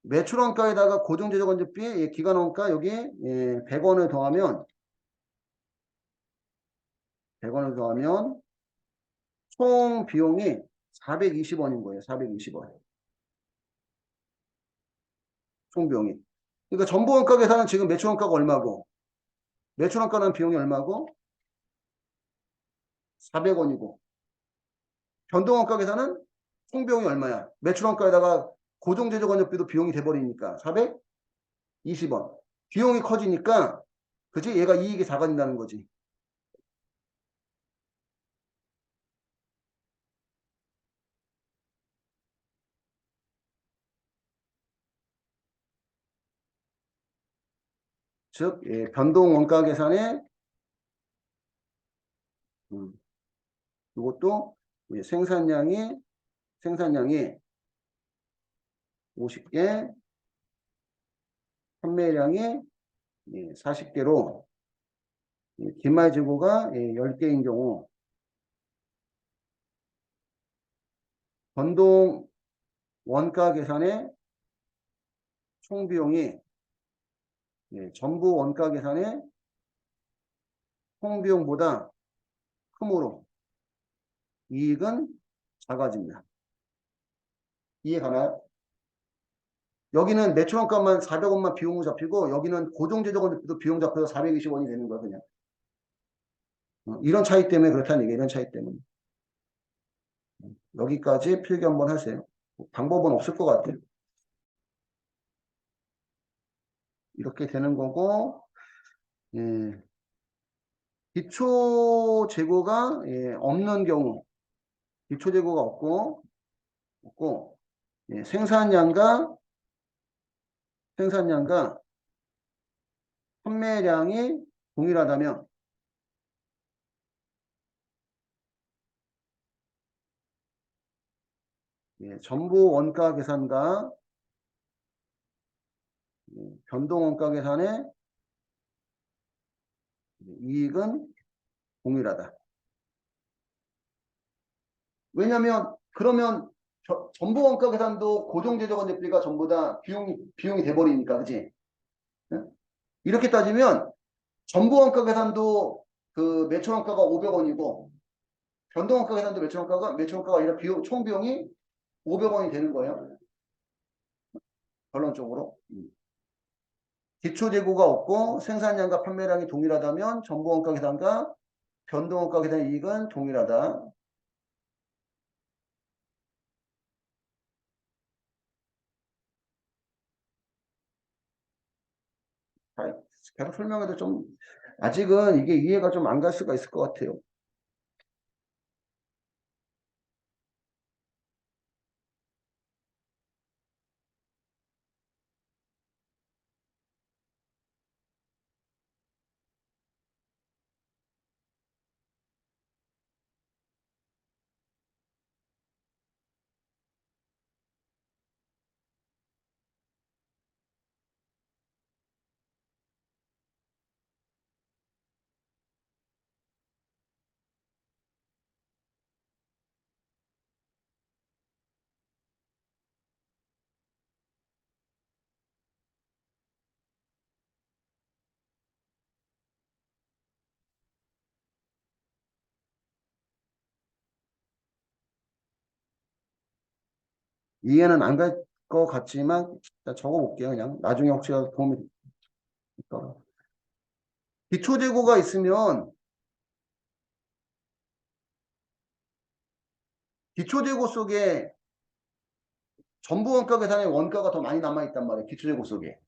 매출 원가에다가 고정 제조간접비 기간 원가 여기 100원을 더하면 총 비용이 420원인 거예요. 420원. 총 비용이. 그러니까 전부 원가 계산은 지금 매출 원가가 얼마고 매출 원가는 비용이 얼마고 400원이고 변동 원가 계산은 총 비용이 얼마야? 매출 원가에다가 고정 제조 간접비도 비용이 돼버리니까 420원. 비용이 커지니까 그치? 얘가 이익이 작아진다는 거지. 즉 변동 원가 계산에 이것도 생산량이 50개 판매량이 40개로 기말 재고가 10개인 경우 변동 원가 계산의 총 비용이 전부 원가 계산의 총 비용보다 크므로 이익은 작아집니다. 이해 가나요? 여기는 매출원가만 400원만 비용으로 잡히고 여기는 고정제조건도 비용 잡혀서 420원이 되는 거야 그냥. 이런 차이 때문에 그렇다는 얘기예요. 이런 차이 때문에. 여기까지 필기 한번 하세요. 방법은 없을 것 같아요. 이렇게 되는 거고 기초 재고가 없는 경우 기초 재고가 없고 생산량과 판매량이 동일하다면 전부 원가 계산과 변동 원가 계산의 이익은 동일하다. 왜냐하면 그러면 전부 원가 계산도 고정제조건 대비가 전부 다 비용이 돼버리니까, 그지? 이렇게 따지면 전부 원가 계산도 그 매출 원가가 500원이고 변동 원가 계산도 매출 원가가 아니라 총 비용이 500원이 되는 거예요. 결론적으로. 기초 재고가 없고 생산량과 판매량이 동일하다면 전부 원가 계산과 변동 원가 계산의 이익은 동일하다. 계속 설명해도 좀 아직은 이게 이해가 좀 안 갈 수가 있을 것 같아요. 이해는 안 갈 것 같지만 일단 적어볼게요. 그냥 나중에 혹시라도 도움이 될까. 기초 재고가 있으면 기초 재고 속에 전부 원가 계산의 원가가 더 많이 남아있단 말이에요. 기초 재고 속에.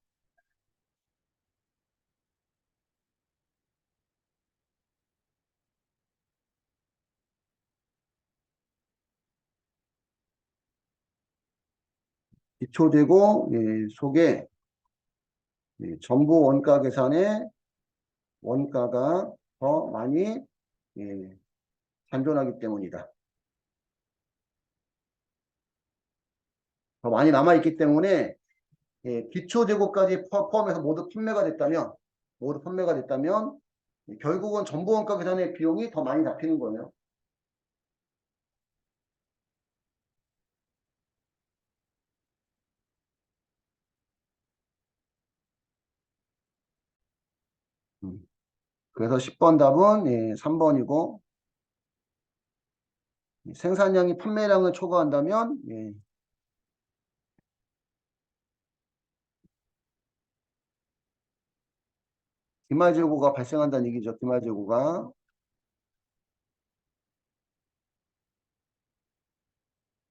기초 재고 속에 전부 원가 계산의 원가가 더 많이 잔존하기 때문이다. 더 많이 남아있기 때문에 기초 재고까지 포함해서 모두 판매가 됐다면 결국은 전부 원가 계산의 비용이 더 많이 잡히는 거예요. 그래서 10번 답은 3번이고 생산량이 판매량을 초과한다면 기말 재고가 발생한다는 얘기죠. 기말 재고가.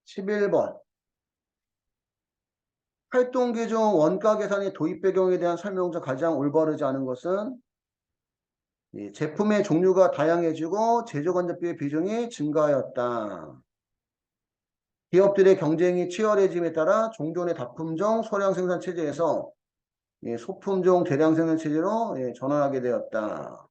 11번 활동기 중 원가 계산의 도입 배경에 대한 설명 중 가장 올바르지 않은 것은 제품의 종류가 다양해지고 제조건조비의 비중이 증가하였다. 기업들의 경쟁이 치열해짐에 따라 종전의 다품종 소량 생산 체제에서 소품종 대량 생산 체제로 전환하게 되었다.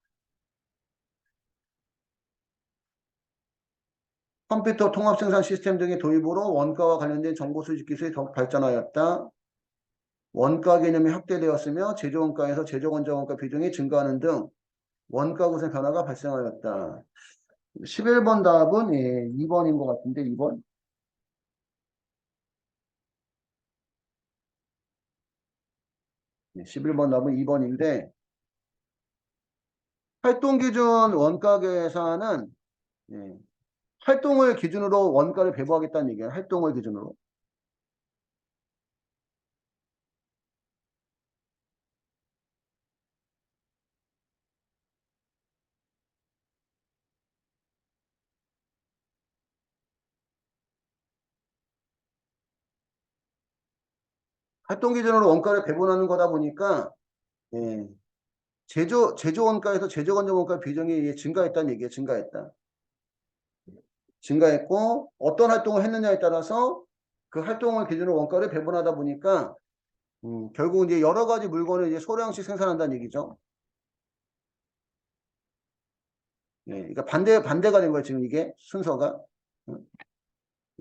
컴퓨터 통합 생산 시스템 등의 도입으로 원가와 관련된 정보 수집 기술이 더욱 발전하였다. 원가 개념이 확대되었으며 제조원가에서 제조건조원가 비중이 증가하는 등 원가 구세 변화가 발생하였다. 11번 답은 예, 2번인 것 같은데 2번? 예, 11번 답은 2번인데 활동기준 원가 계산은 예, 활동을 기준으로 원가를 배부하겠다는 얘기예요. 활동을 기준으로. 활동 기준으로 원가를 배분하는 거다 보니까 예, 제조 원가에서 제조 건조 원가 비중이 증가했다는 얘기예요. 증가했다. 증가했고 어떤 활동을 했느냐에 따라서 그 활동을 기준으로 원가를 배분하다 보니까 결국 이제 여러 가지 물건을 이제 소량씩 생산한다는 얘기죠. 예, 그러니까 반대가 된 거예요. 지금 이게 순서가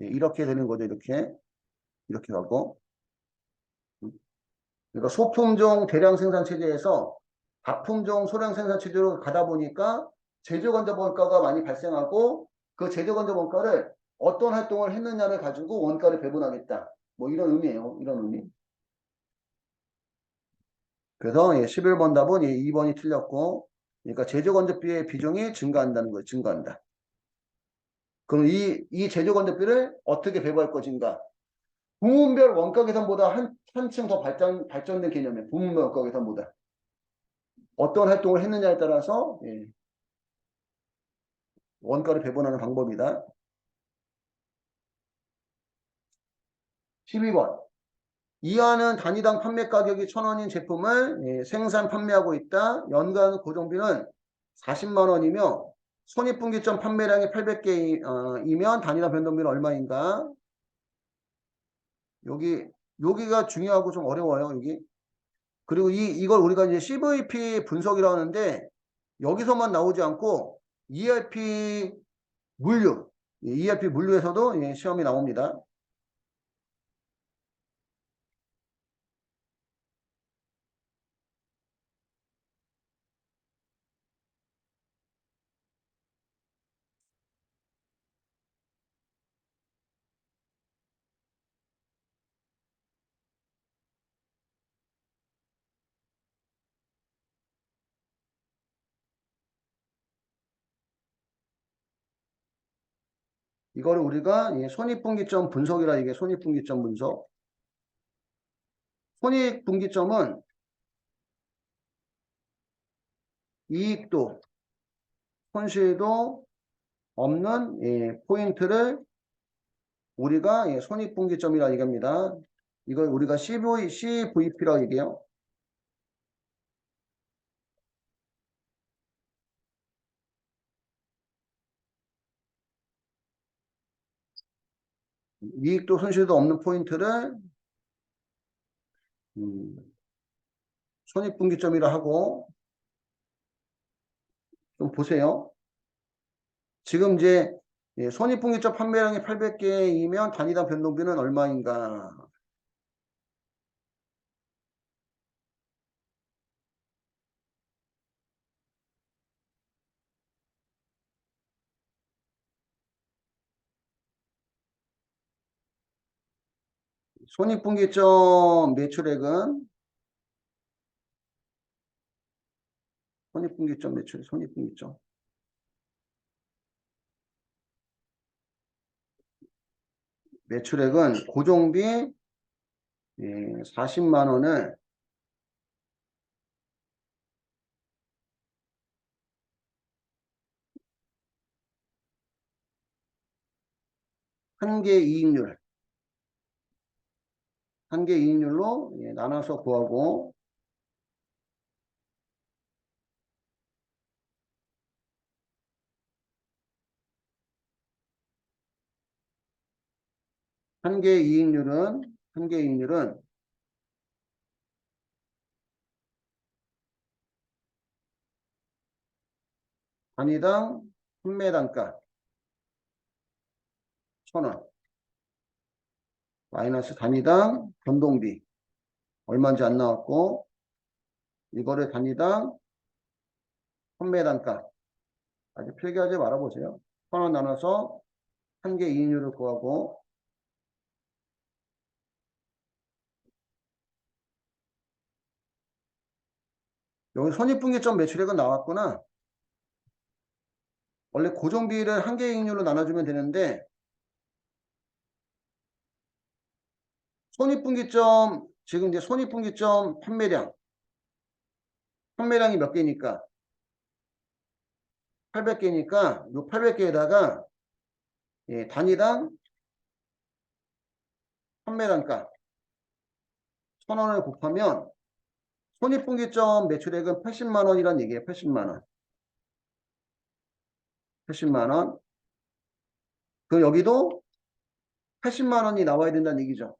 예, 이렇게 되는 거죠. 이렇게 가고 그러니까 소품종 대량 생산 체제에서 다품종 소량 생산 체제로 가다 보니까 제조 건조 원가가 많이 발생하고 그 제조 건조 원가를 어떤 활동을 했느냐를 가지고 원가를 배분하겠다. 뭐 이런 의미예요. 이런 의미. 그래서 예, 11번 답은 예, 2번이 틀렸고 그러니까 제조 건조비의 비중이 증가한다는 거예요. 증가한다. 그럼 이 제조 건조비를 어떻게 배분할 것인가? 부문별 원가 계산보다 한층 더 발전된 개념이에요. 부문별 원가 계산보다. 어떤 활동을 했느냐에 따라서 예, 원가를 배분하는 방법이다. 12번. 이하는 단위당 판매 가격이 1,000원인 제품을 예, 생산 판매하고 있다. 연간 고정비는 40만 원이며 손익분기점 판매량이 800개이면 단위당 변동비는 얼마인가? 여기 여기가 중요하고 좀 어려워요. 여기. 그리고 이걸 우리가 이제 CVP 분석이라고 하는데 여기서만 나오지 않고 ERP 물류, ERP 물류에서도 예, 시험이 나옵니다. 이거를 우리가 예, 손익분기점 분석이라 이게 손익분기점 분석. 손익분기점은 이익도, 손실도 없는 예, 포인트를 우리가 예, 손익분기점이라 얘기합니다. 이걸 우리가 CVP라고 얘기해요. 이익도 손실도 없는 포인트를 음, 손익분기점이라 하고 좀 보세요. 지금 이제 예, 손익분기점 판매량이 800개이면 단위당 변동비는 얼마인가? 손익분기점 매출액은 손익분기점 매출, 손익분기점. 매출액은 고정비 40만 원을 한 개 이익률, 한 개 이익률로 나눠서 구하고 한 개 이익률은 단위당 판매 단가 1,000원 마이너스 단위당 변동비 얼마인지 안 나왔고, 이거를 단위당 판매 단가. 아직 필기하지 말아보세요. 1,000원 나눠서 한 개 이익률을 구하고, 여기 손익분기점 매출액은 나왔구나. 원래 고정비를 한 개 이익률로 나눠주면 되는데, 손익분기점, 지금 이제 손익분기점 판매량이 몇 개니까? 800개니까, 요 800개에다가, 예, 단위당 판매 단가 1,000원을 곱하면, 손익분기점 매출액은 80만 원이란 얘기예요. 80만 원. 80만 원. 그 여기도 80만 원이 나와야 된다는 얘기죠.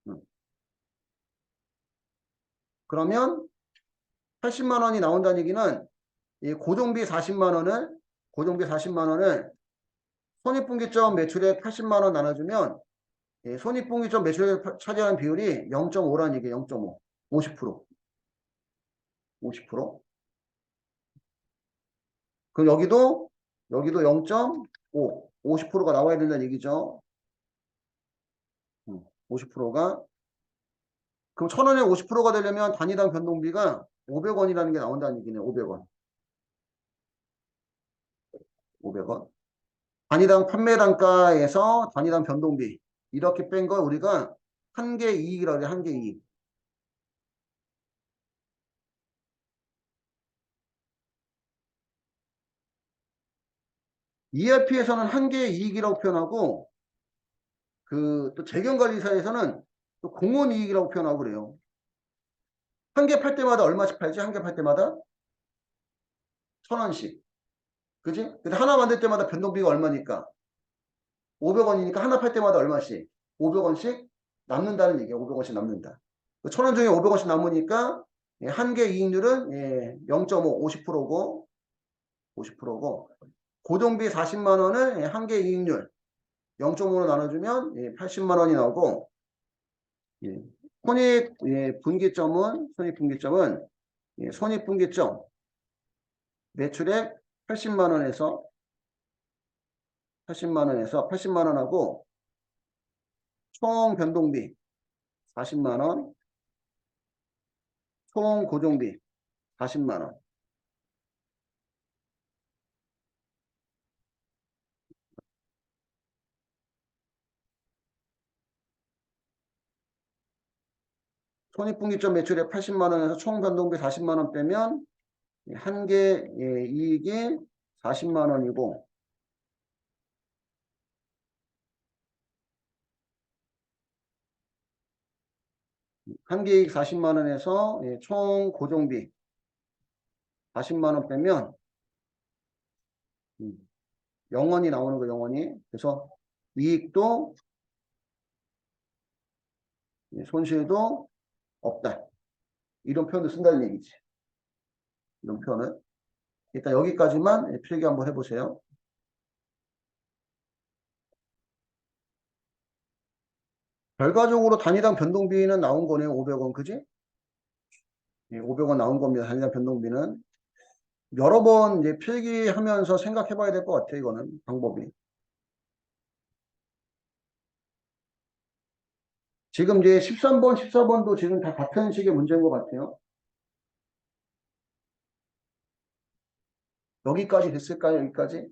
음. 그러면 80만 원이 나온다는 얘기는 이 고정비 40만 원을 손익분기점 매출액 80만 원 나눠주면 손익분기점 매출액 차지하는 비율이 0.5라는 얘기예요. 0.5. 50%. 50%. 그럼 여기도 0.5. 50%가 나와야 된다는 얘기죠. 50%가. 그럼 1,000원에 50%가 되려면 단위당 변동비가 500원이라는 게 나온다는 얘기네요. 500원. 500원. 단위당 판매 단가에서 단위당 변동비. 이렇게 뺀 걸 우리가 한 개 이익이라고 해요. 한 개 이익. ERP에서는 한 개의 이익이라고 표현하고 그 또 재경관리사에서는 또 공원 이익이라고 표현하고 그래요. 한 개 팔 때마다 얼마씩 팔지? 한 개 팔 때마다 1,000원씩. 그지? 근데 하나 만들 때마다 변동비가 얼마니까? 500원이니까 하나 팔 때마다 얼마씩? 500원씩 남는다는 얘기예요. 500원씩 남는다. 1,000원 중에 500원씩 남으니까 한 개 이익률은 0.5, 50%고 50%고 고정비 40만 원을 한 개 이익률 0.5로 나눠주면 80만 원이 나오고 예, 손익분기점은 손익분기점 매출액 80만 원에서 80만 원하고 총 변동비 40만 원, 총 고정비 40만 원. 손익분기점 매출액 80만 원에서 총 변동비 40만 원 빼면 한 개 이익이 40만 원이고 한 개 이익 40만 원에서 총 고정비 40만 원 빼면 0원이 나오는 거 0원이. 그래서 이익도 손실도 없다. 이런 표현을 쓴다는 얘기지. 이런 표현을. 일단 여기까지만 필기 한번 해보세요. 결과적으로 단위당 변동비는 나온 거네요. 500원. 그지? 500원 나온 겁니다. 단위당 변동비는. 여러 번 이제 필기하면서 생각해 봐야 될 것 같아요. 이거는 방법이. 지금 이제 13번, 14번도 지금 다 같은 식의 문제인 것 같아요. 여기까지 됐을까요? 여기까지?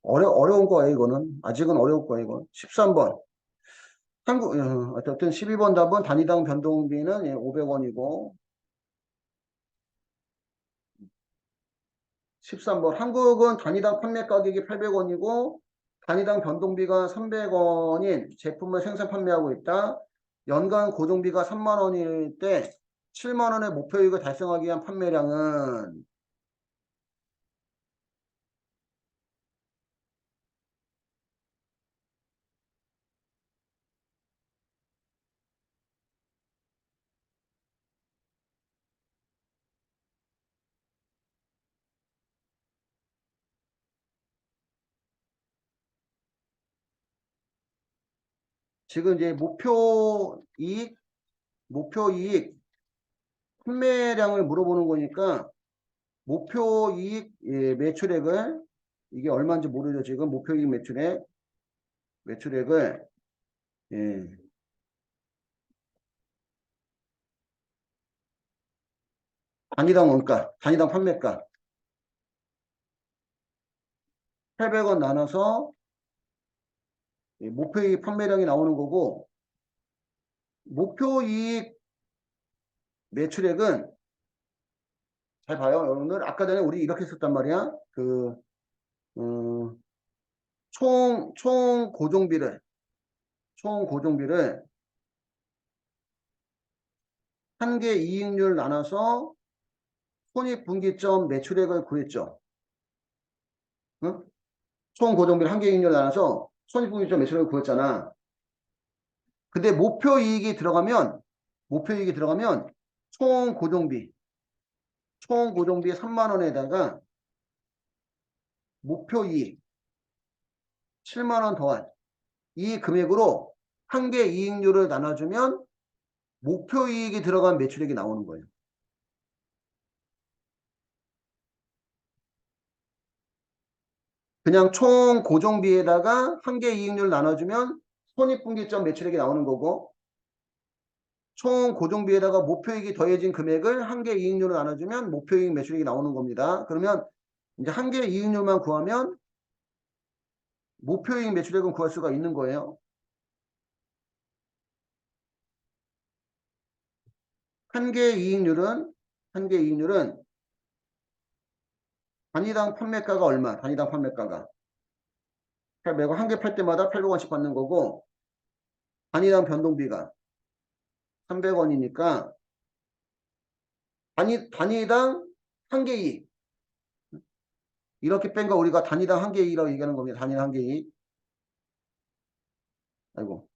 어려운 거예요, 이거는. 아직은 어려울 거예요, 이건. 13번. 어쨌든 12번 답은 단위당 변동비는 500원이고, 13번. 한국은 단위당 판매 가격이 800원이고, 단위당 변동비가 300원인 제품을 생산 판매하고 있다. 연간 고정비가 3만 원일 때 7만 원의 목표이익을 달성하기 위한 판매량은 지금 이제 목표 이익 판매량을 물어보는 거니까 목표 이익 매출액을 이게 얼마인지 모르죠. 지금 목표 이익 매출액을 예, 단위당 원가, 단위당 판매가 800원 나눠서 목표 이익 판매량이 나오는 거고 목표 이익 매출액은 잘 봐요. 여러분들 아까 전에 우리 이렇게 썼단 말이야. 음, 총 고정비를 한 개 이익률 나눠서 손익분기점 매출액을 구했죠. 응? 총 고정비를 한 개 이익률 나눠서 손익분기점 매출액을 구했잖아. 근데 목표 이익이 들어가면 총 고정비 3만 원에다가 목표 이익 7만 원 더한 이 금액으로 한 개 이익률을 나눠주면 목표 이익이 들어간 매출액이 나오는 거예요. 그냥 총 고정비에다가 한 개 이익률 나눠주면 손익분기점 매출액이 나오는 거고 총 고정비에다가 목표이익이 더해진 금액을 한 개 이익률로 나눠주면 목표이익 매출액이 나오는 겁니다. 그러면 이제 한 개 이익률만 구하면 목표이익 매출액은 구할 수가 있는 거예요. 한 개 이익률은 단위당 판매가가 얼마? 단위당 판매가가 800원, 한 개 팔 때마다 800원씩 받는 거고 단위당 변동비가 300원이니까 단위당 한 개 이익 이렇게 뺀 거 우리가 단위당 한 개 이익이라고 얘기하는 겁니다. 단위당 한 개 이익. 아이고.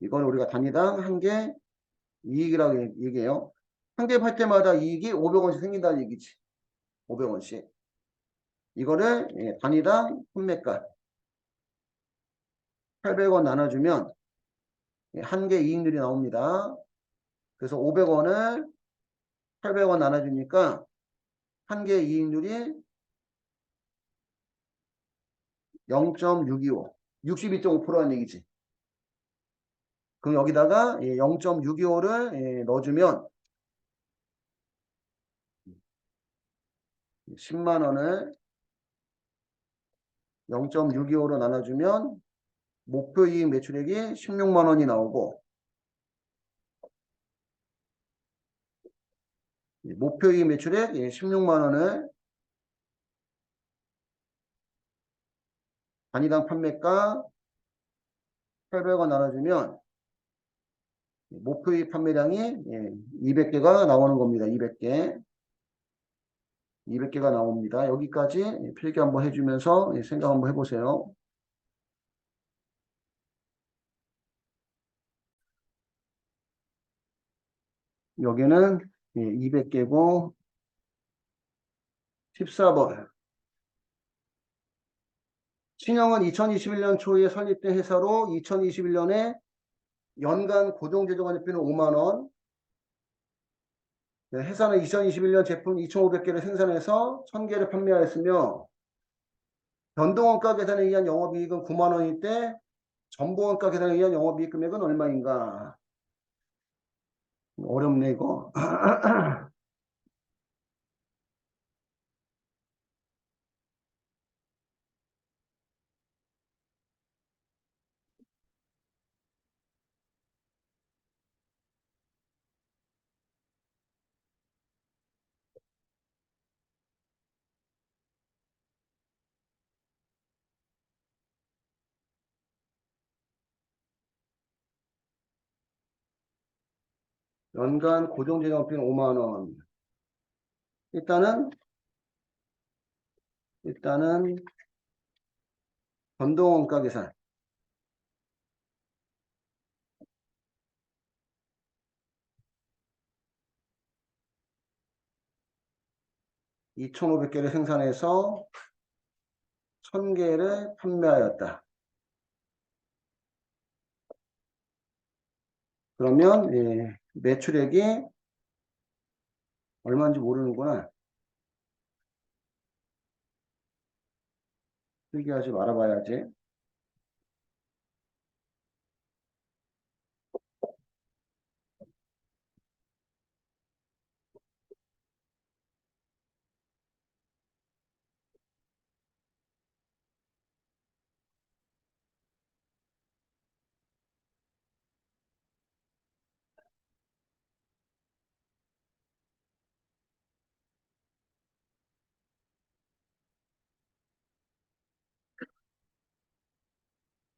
이걸 우리가 단위당 한 개 이익이라고 얘기해요. 한 개 팔 때마다 이익이 500원씩 생긴다는 얘기지. 500원씩. 이거를 단위당 판매가 800원 나눠주면 한 개 이익률이 나옵니다. 그래서 500원을 800원 나눠주니까 한 개 이익률이 0.625. 62.5%라는 얘기지. 그럼 여기다가 0.625를 넣어주면 10만 원을 0.625로 나눠주면 목표 이익 매출액이 16만 원이 나오고 목표 이익 매출액 16만 원을 단위당 판매가 800원 나눠주면 목표 이익 판매량이 200개가 나오는 겁니다. 200개. 200개가 나옵니다. 여기까지 필기 한번 해주면서 생각 한번 해보세요. 여기는 200개고 14번. 신영은 2021년 초에 설립된 회사로 2021년에 연간 고정재정관리비는 5만 원. 회사는 2021년 제품 2,500개를 생산해서 1,000개를 판매하였으며 변동원가 계산에 의한 영업이익은 9만 원일 때 전보원가 계산에 의한 영업이익 금액은 얼마인가? 어렵네 이거. 연간 고정재정비는 5만 원. 일단은 변동원가 계산. 2,500개를 생산해서 1,000개를 판매하였다. 그러면 매출액이 얼마인지 모르는구나. 필기하지 말아봐야지.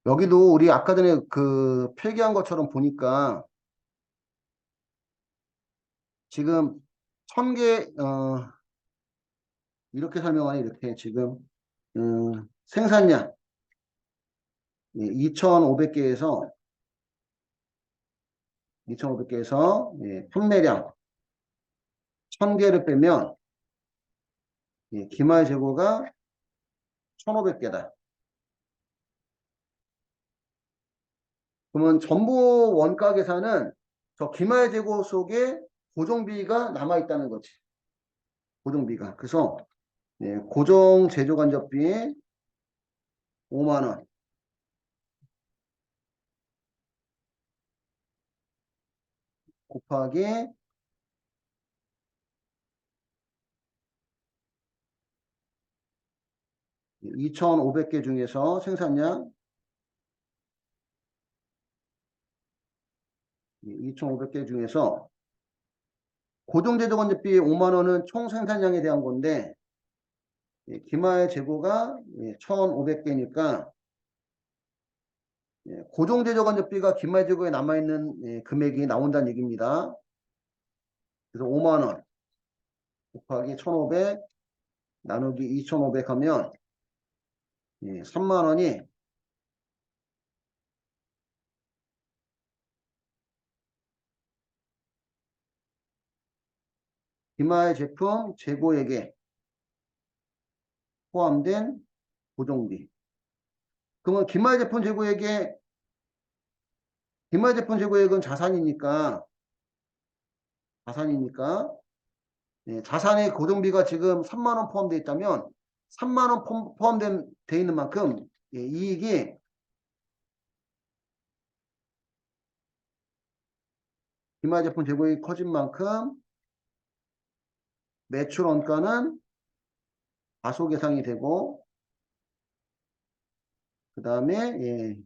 여기도 우리 아까 전에 그 필기한 것처럼 보니까 지금 1,000개, 이렇게 설명하네, 이렇게 지금, 생산량 2,500개에서, 판매량 1,000개를 빼면, 기말 재고가 1,500개다. 그러면 전부 원가 계산은 저 기말 재고 속에 고정비가 남아있다는 거지. 고정비가. 그래서, 고정 제조 간접비 5만 원. 곱하기 2,500개 중에서 생산량 2,500개 중에서 고정제조건비 5만 원은 총 생산량에 대한 건데 기말 재고가 1,500개니까 고정제조건비가 기말 재고에 남아있는 금액이 나온다는 얘기입니다. 그래서 5만 원 곱하기 1,500 나누기 2,500 하면 3만 원이 기말 제품 재고액에 포함된 고정비. 그러면 기말 제품 재고액은 자산이니까 자산의 고정비가 지금 3만 원 포함되어 있다면 3만 원 포함돼 있는 만큼 이익이 기말 제품 재고액이 커진 만큼 매출 원가는 과소 계상이 되고 그 다음에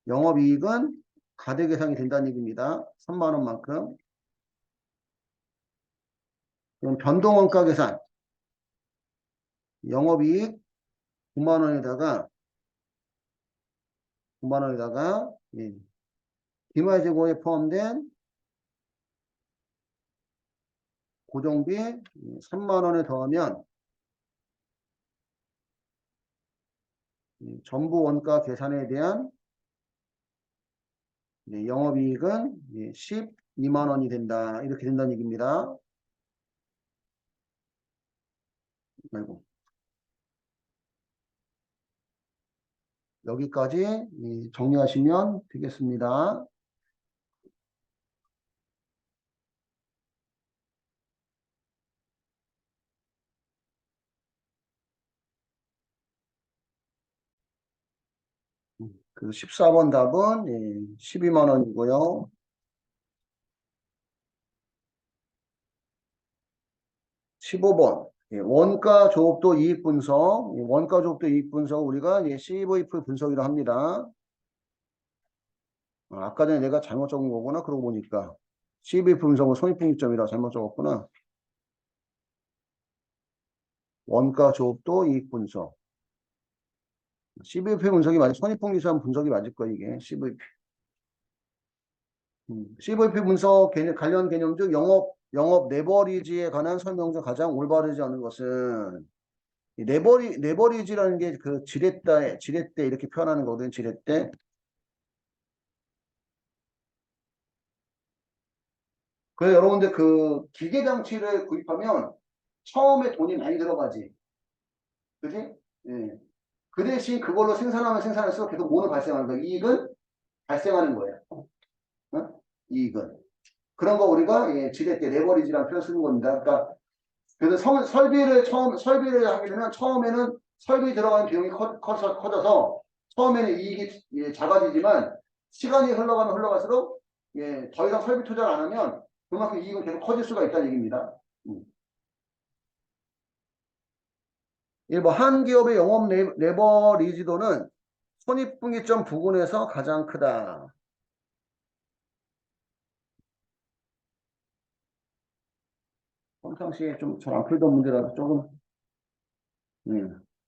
영업이익은 가대 계상이 된다는 얘기입니다. 3만 원만큼. 그럼 변동원가 계산 영업이익 9만 원에다가 기말 재고에 포함된 고정비 3만 원에 더하면 전부 원가 계산에 대한 영업이익은 12만 원이 된다. 이렇게 된다는 얘기입니다. 아이고. 여기까지 정리하시면 되겠습니다. 그 14번 답은 12만 원이고요. 15번 원가 조업도 이익 분석. 원가 조업도 이익 분석 우리가 CVP 분석이라 합니다. 아까 전에 내가 잘못 적은 거구나. 그러고 보니까 CVP 분석은 손익분기점이라 잘못 적었구나. 원가 조업도 이익 분석. CVP 분석이 맞을 손익분기점 분석이 맞을 거야 이게 CVP. CVP 분석 관련 개념 중 영업 레버리지에 관한 설명 중 가장 올바르지 않은 것은 이 레버리지라는 게 그 지렛대 이렇게 표현하는 거거든. 지렛대. 그래서 여러분들 그 기계 장치를 구입하면 처음에 돈이 많이 들어가지. 그지? 예. 그 대신 그걸로 생산하면 생산할수록 계속 뭐는 발생하는 거야. 이익은 발생하는 거예요. 어? 이익은. 그런 거 우리가 예, 지렛 때 레버리지라는 표현 쓰는 겁니다. 그러니까 그래서 설비를 하게 되면 처음에는 설비 들어가는 비용이 커져서 처음에는 이익이 예, 작아지지만 시간이 흘러가면 흘러갈수록 예, 더 이상 설비 투자를 안 하면 그만큼 이익은 계속 커질 수가 있다는 얘기입니다. 1번 한 기업의 영업 레버리지도는 손익분기점 부근에서 가장 크다. 평상시에 좀 잘 안 풀던 문제라서 조금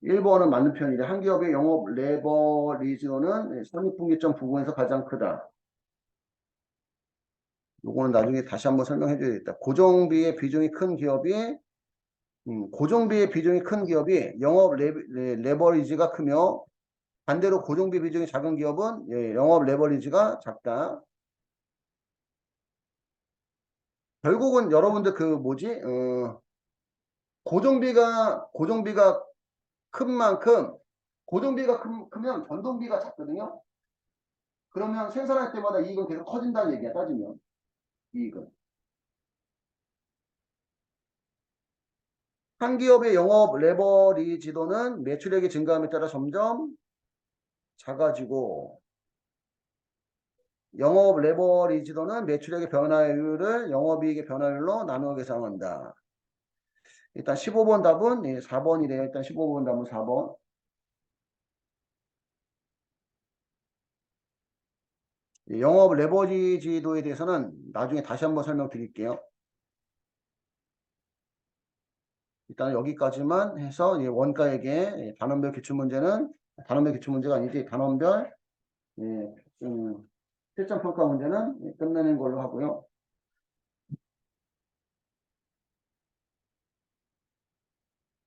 1번은 맞는 편이래. 한 기업의 영업 레버리지도는 손익분기점 부근에서 가장 크다. 요거는 나중에 다시 한번 설명해 줘야겠다. 고정비의 비중이 큰 기업이 영업 레버리지가 크며 반대로 고정비 비중이 작은 기업은 예, 영업 레버리지가 작다. 결국은 여러분들 그 뭐지? 고정비가 큰 만큼 고정비가 크면 변동비가 작거든요. 그러면 생산할 때마다 이익은 계속 커진다는 얘기야, 따지면. 이익은. 한 기업의 영업 레버리지도는 매출액이 증가함에 따라 점점 작아지고 영업 레버리지도는 매출액의 변화율을 영업이익의 변화율로 나누어 계산한다. 일단 15번 답은 예, 4번이래요. 일단 15번 답은 4번. 영업 레버리지도에 대해서는 나중에 다시 한번 설명드릴게요. 일단 여기까지만 해서 원가에게 단원별 기출문제는 단원별 기출문제가 아니지 단원별 예, 실전평가 문제는 끝내는 걸로 하고요.